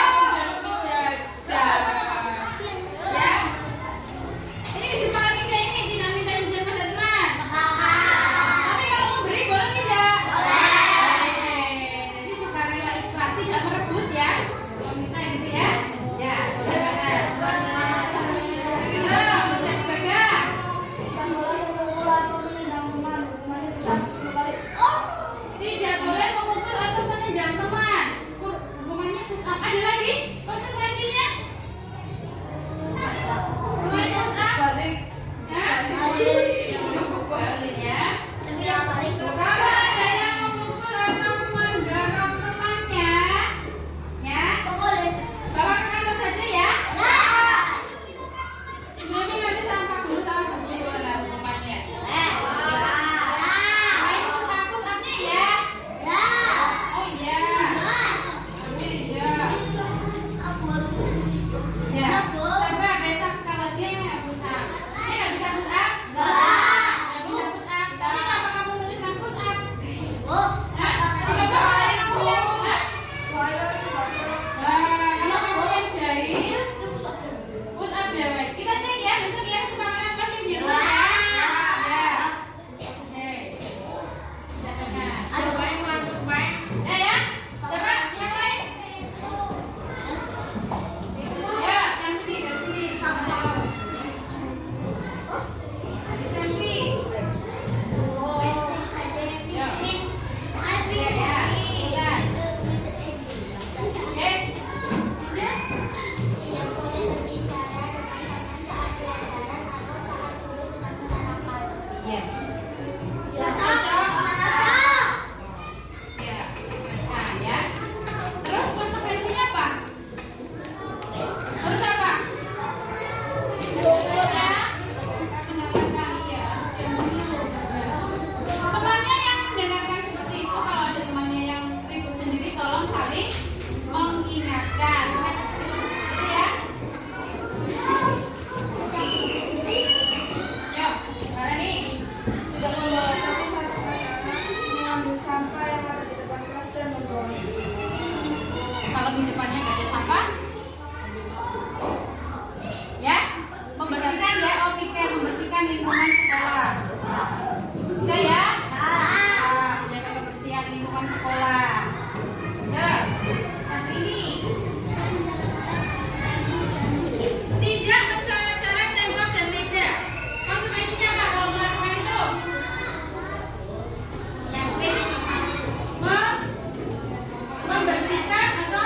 jajan. Ya. Ini disepakati nggak ini tidak minta jajan pada teman? Tapi kalau memberi boleh tidak? Boleh. Jadi sukarela ikhlas tidak merebut ya. Kalau minta gitu ya. Ya, udah banget. Nah, ucap jaga. Tidak boleh memukul atau menendang teman. Hukumannya push up. Ada lagi konsekuensinya? Selain push up, ya? Balik ya. Kalau ada yang memukul atau mendorong temannya, ya, bawa ke kantor saja ya. Ibu-ibu nanti sampah dulu sama betul lah hukumannya. Selain push up-nya ya. Oh iya. Iya. Ya. Coba besok kalau dia yang nggak push up. Dia nggak bisa push up? Nggak bisa push up. Tapi kenapa kamu nuliskan push up? Coba yang kamu yang kalau kamu yang jahil push up ya, Wei. Kita cek ya besok ya semangat apa sih di rumah ya? Ya. Oke. Udah benar. Ya. Coba yang lain. Ya, yang sini, dari sini. Dari sini. Ya. Ya, ya. Oke. Tidak. Iya. Ya. Nah, ya. Terus konsekuensinya apa? Harus apa? Ya. Mendengarkan, iya, harus diam dulu. Temannya yang mendengarkan seperti itu, kalau ada temannya yang ribut sendiri, tolong saling mengingatkan. Itu ya. Yo, mana nih? Kalau di depannya nggak ada sampah, ya, membersihkan ya, Opika, membersihkan lingkungan sekolah. Bisa ya? Menjaga kebersihan lingkungan sekolah. Ya, yang ini. Tidak mencolek-colek tembok dan meja. Konsekuensinya apa kalau melakukan itu? Membersihkan atau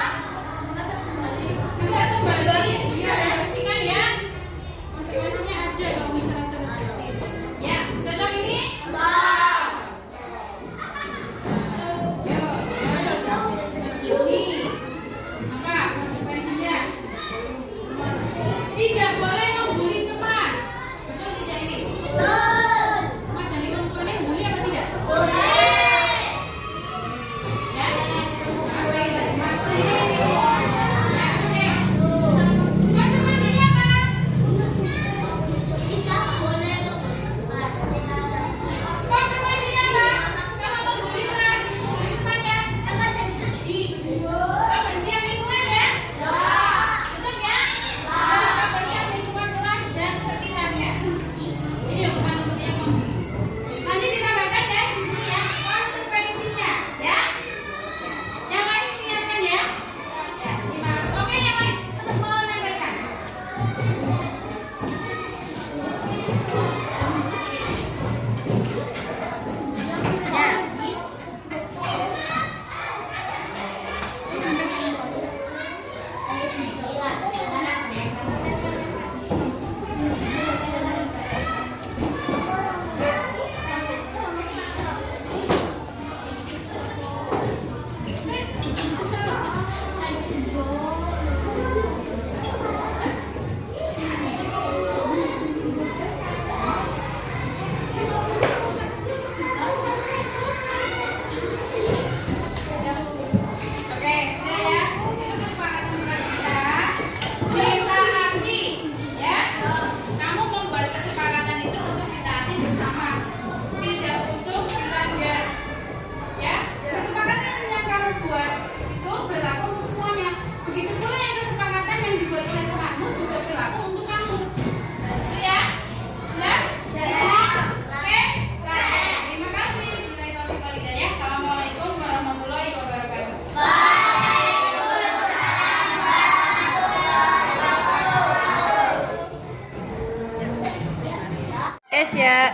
Nesya.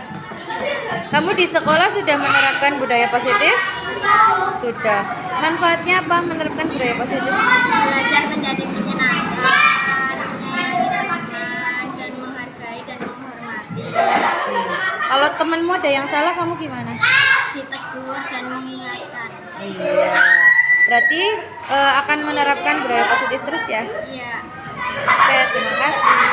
Kamu di sekolah sudah menerapkan budaya positif? Sudah. Manfaatnya apa menerapkan budaya positif? Belajar menjadi menyenangkan, menyayangi teman dan menghargai dan menghormati. Kalau temanmu ada yang salah, kamu gimana? Ditegur dan mengingatkan. Iya. Berarti akan menerapkan budaya positif terus ya? Iya. Oke, terima kasih.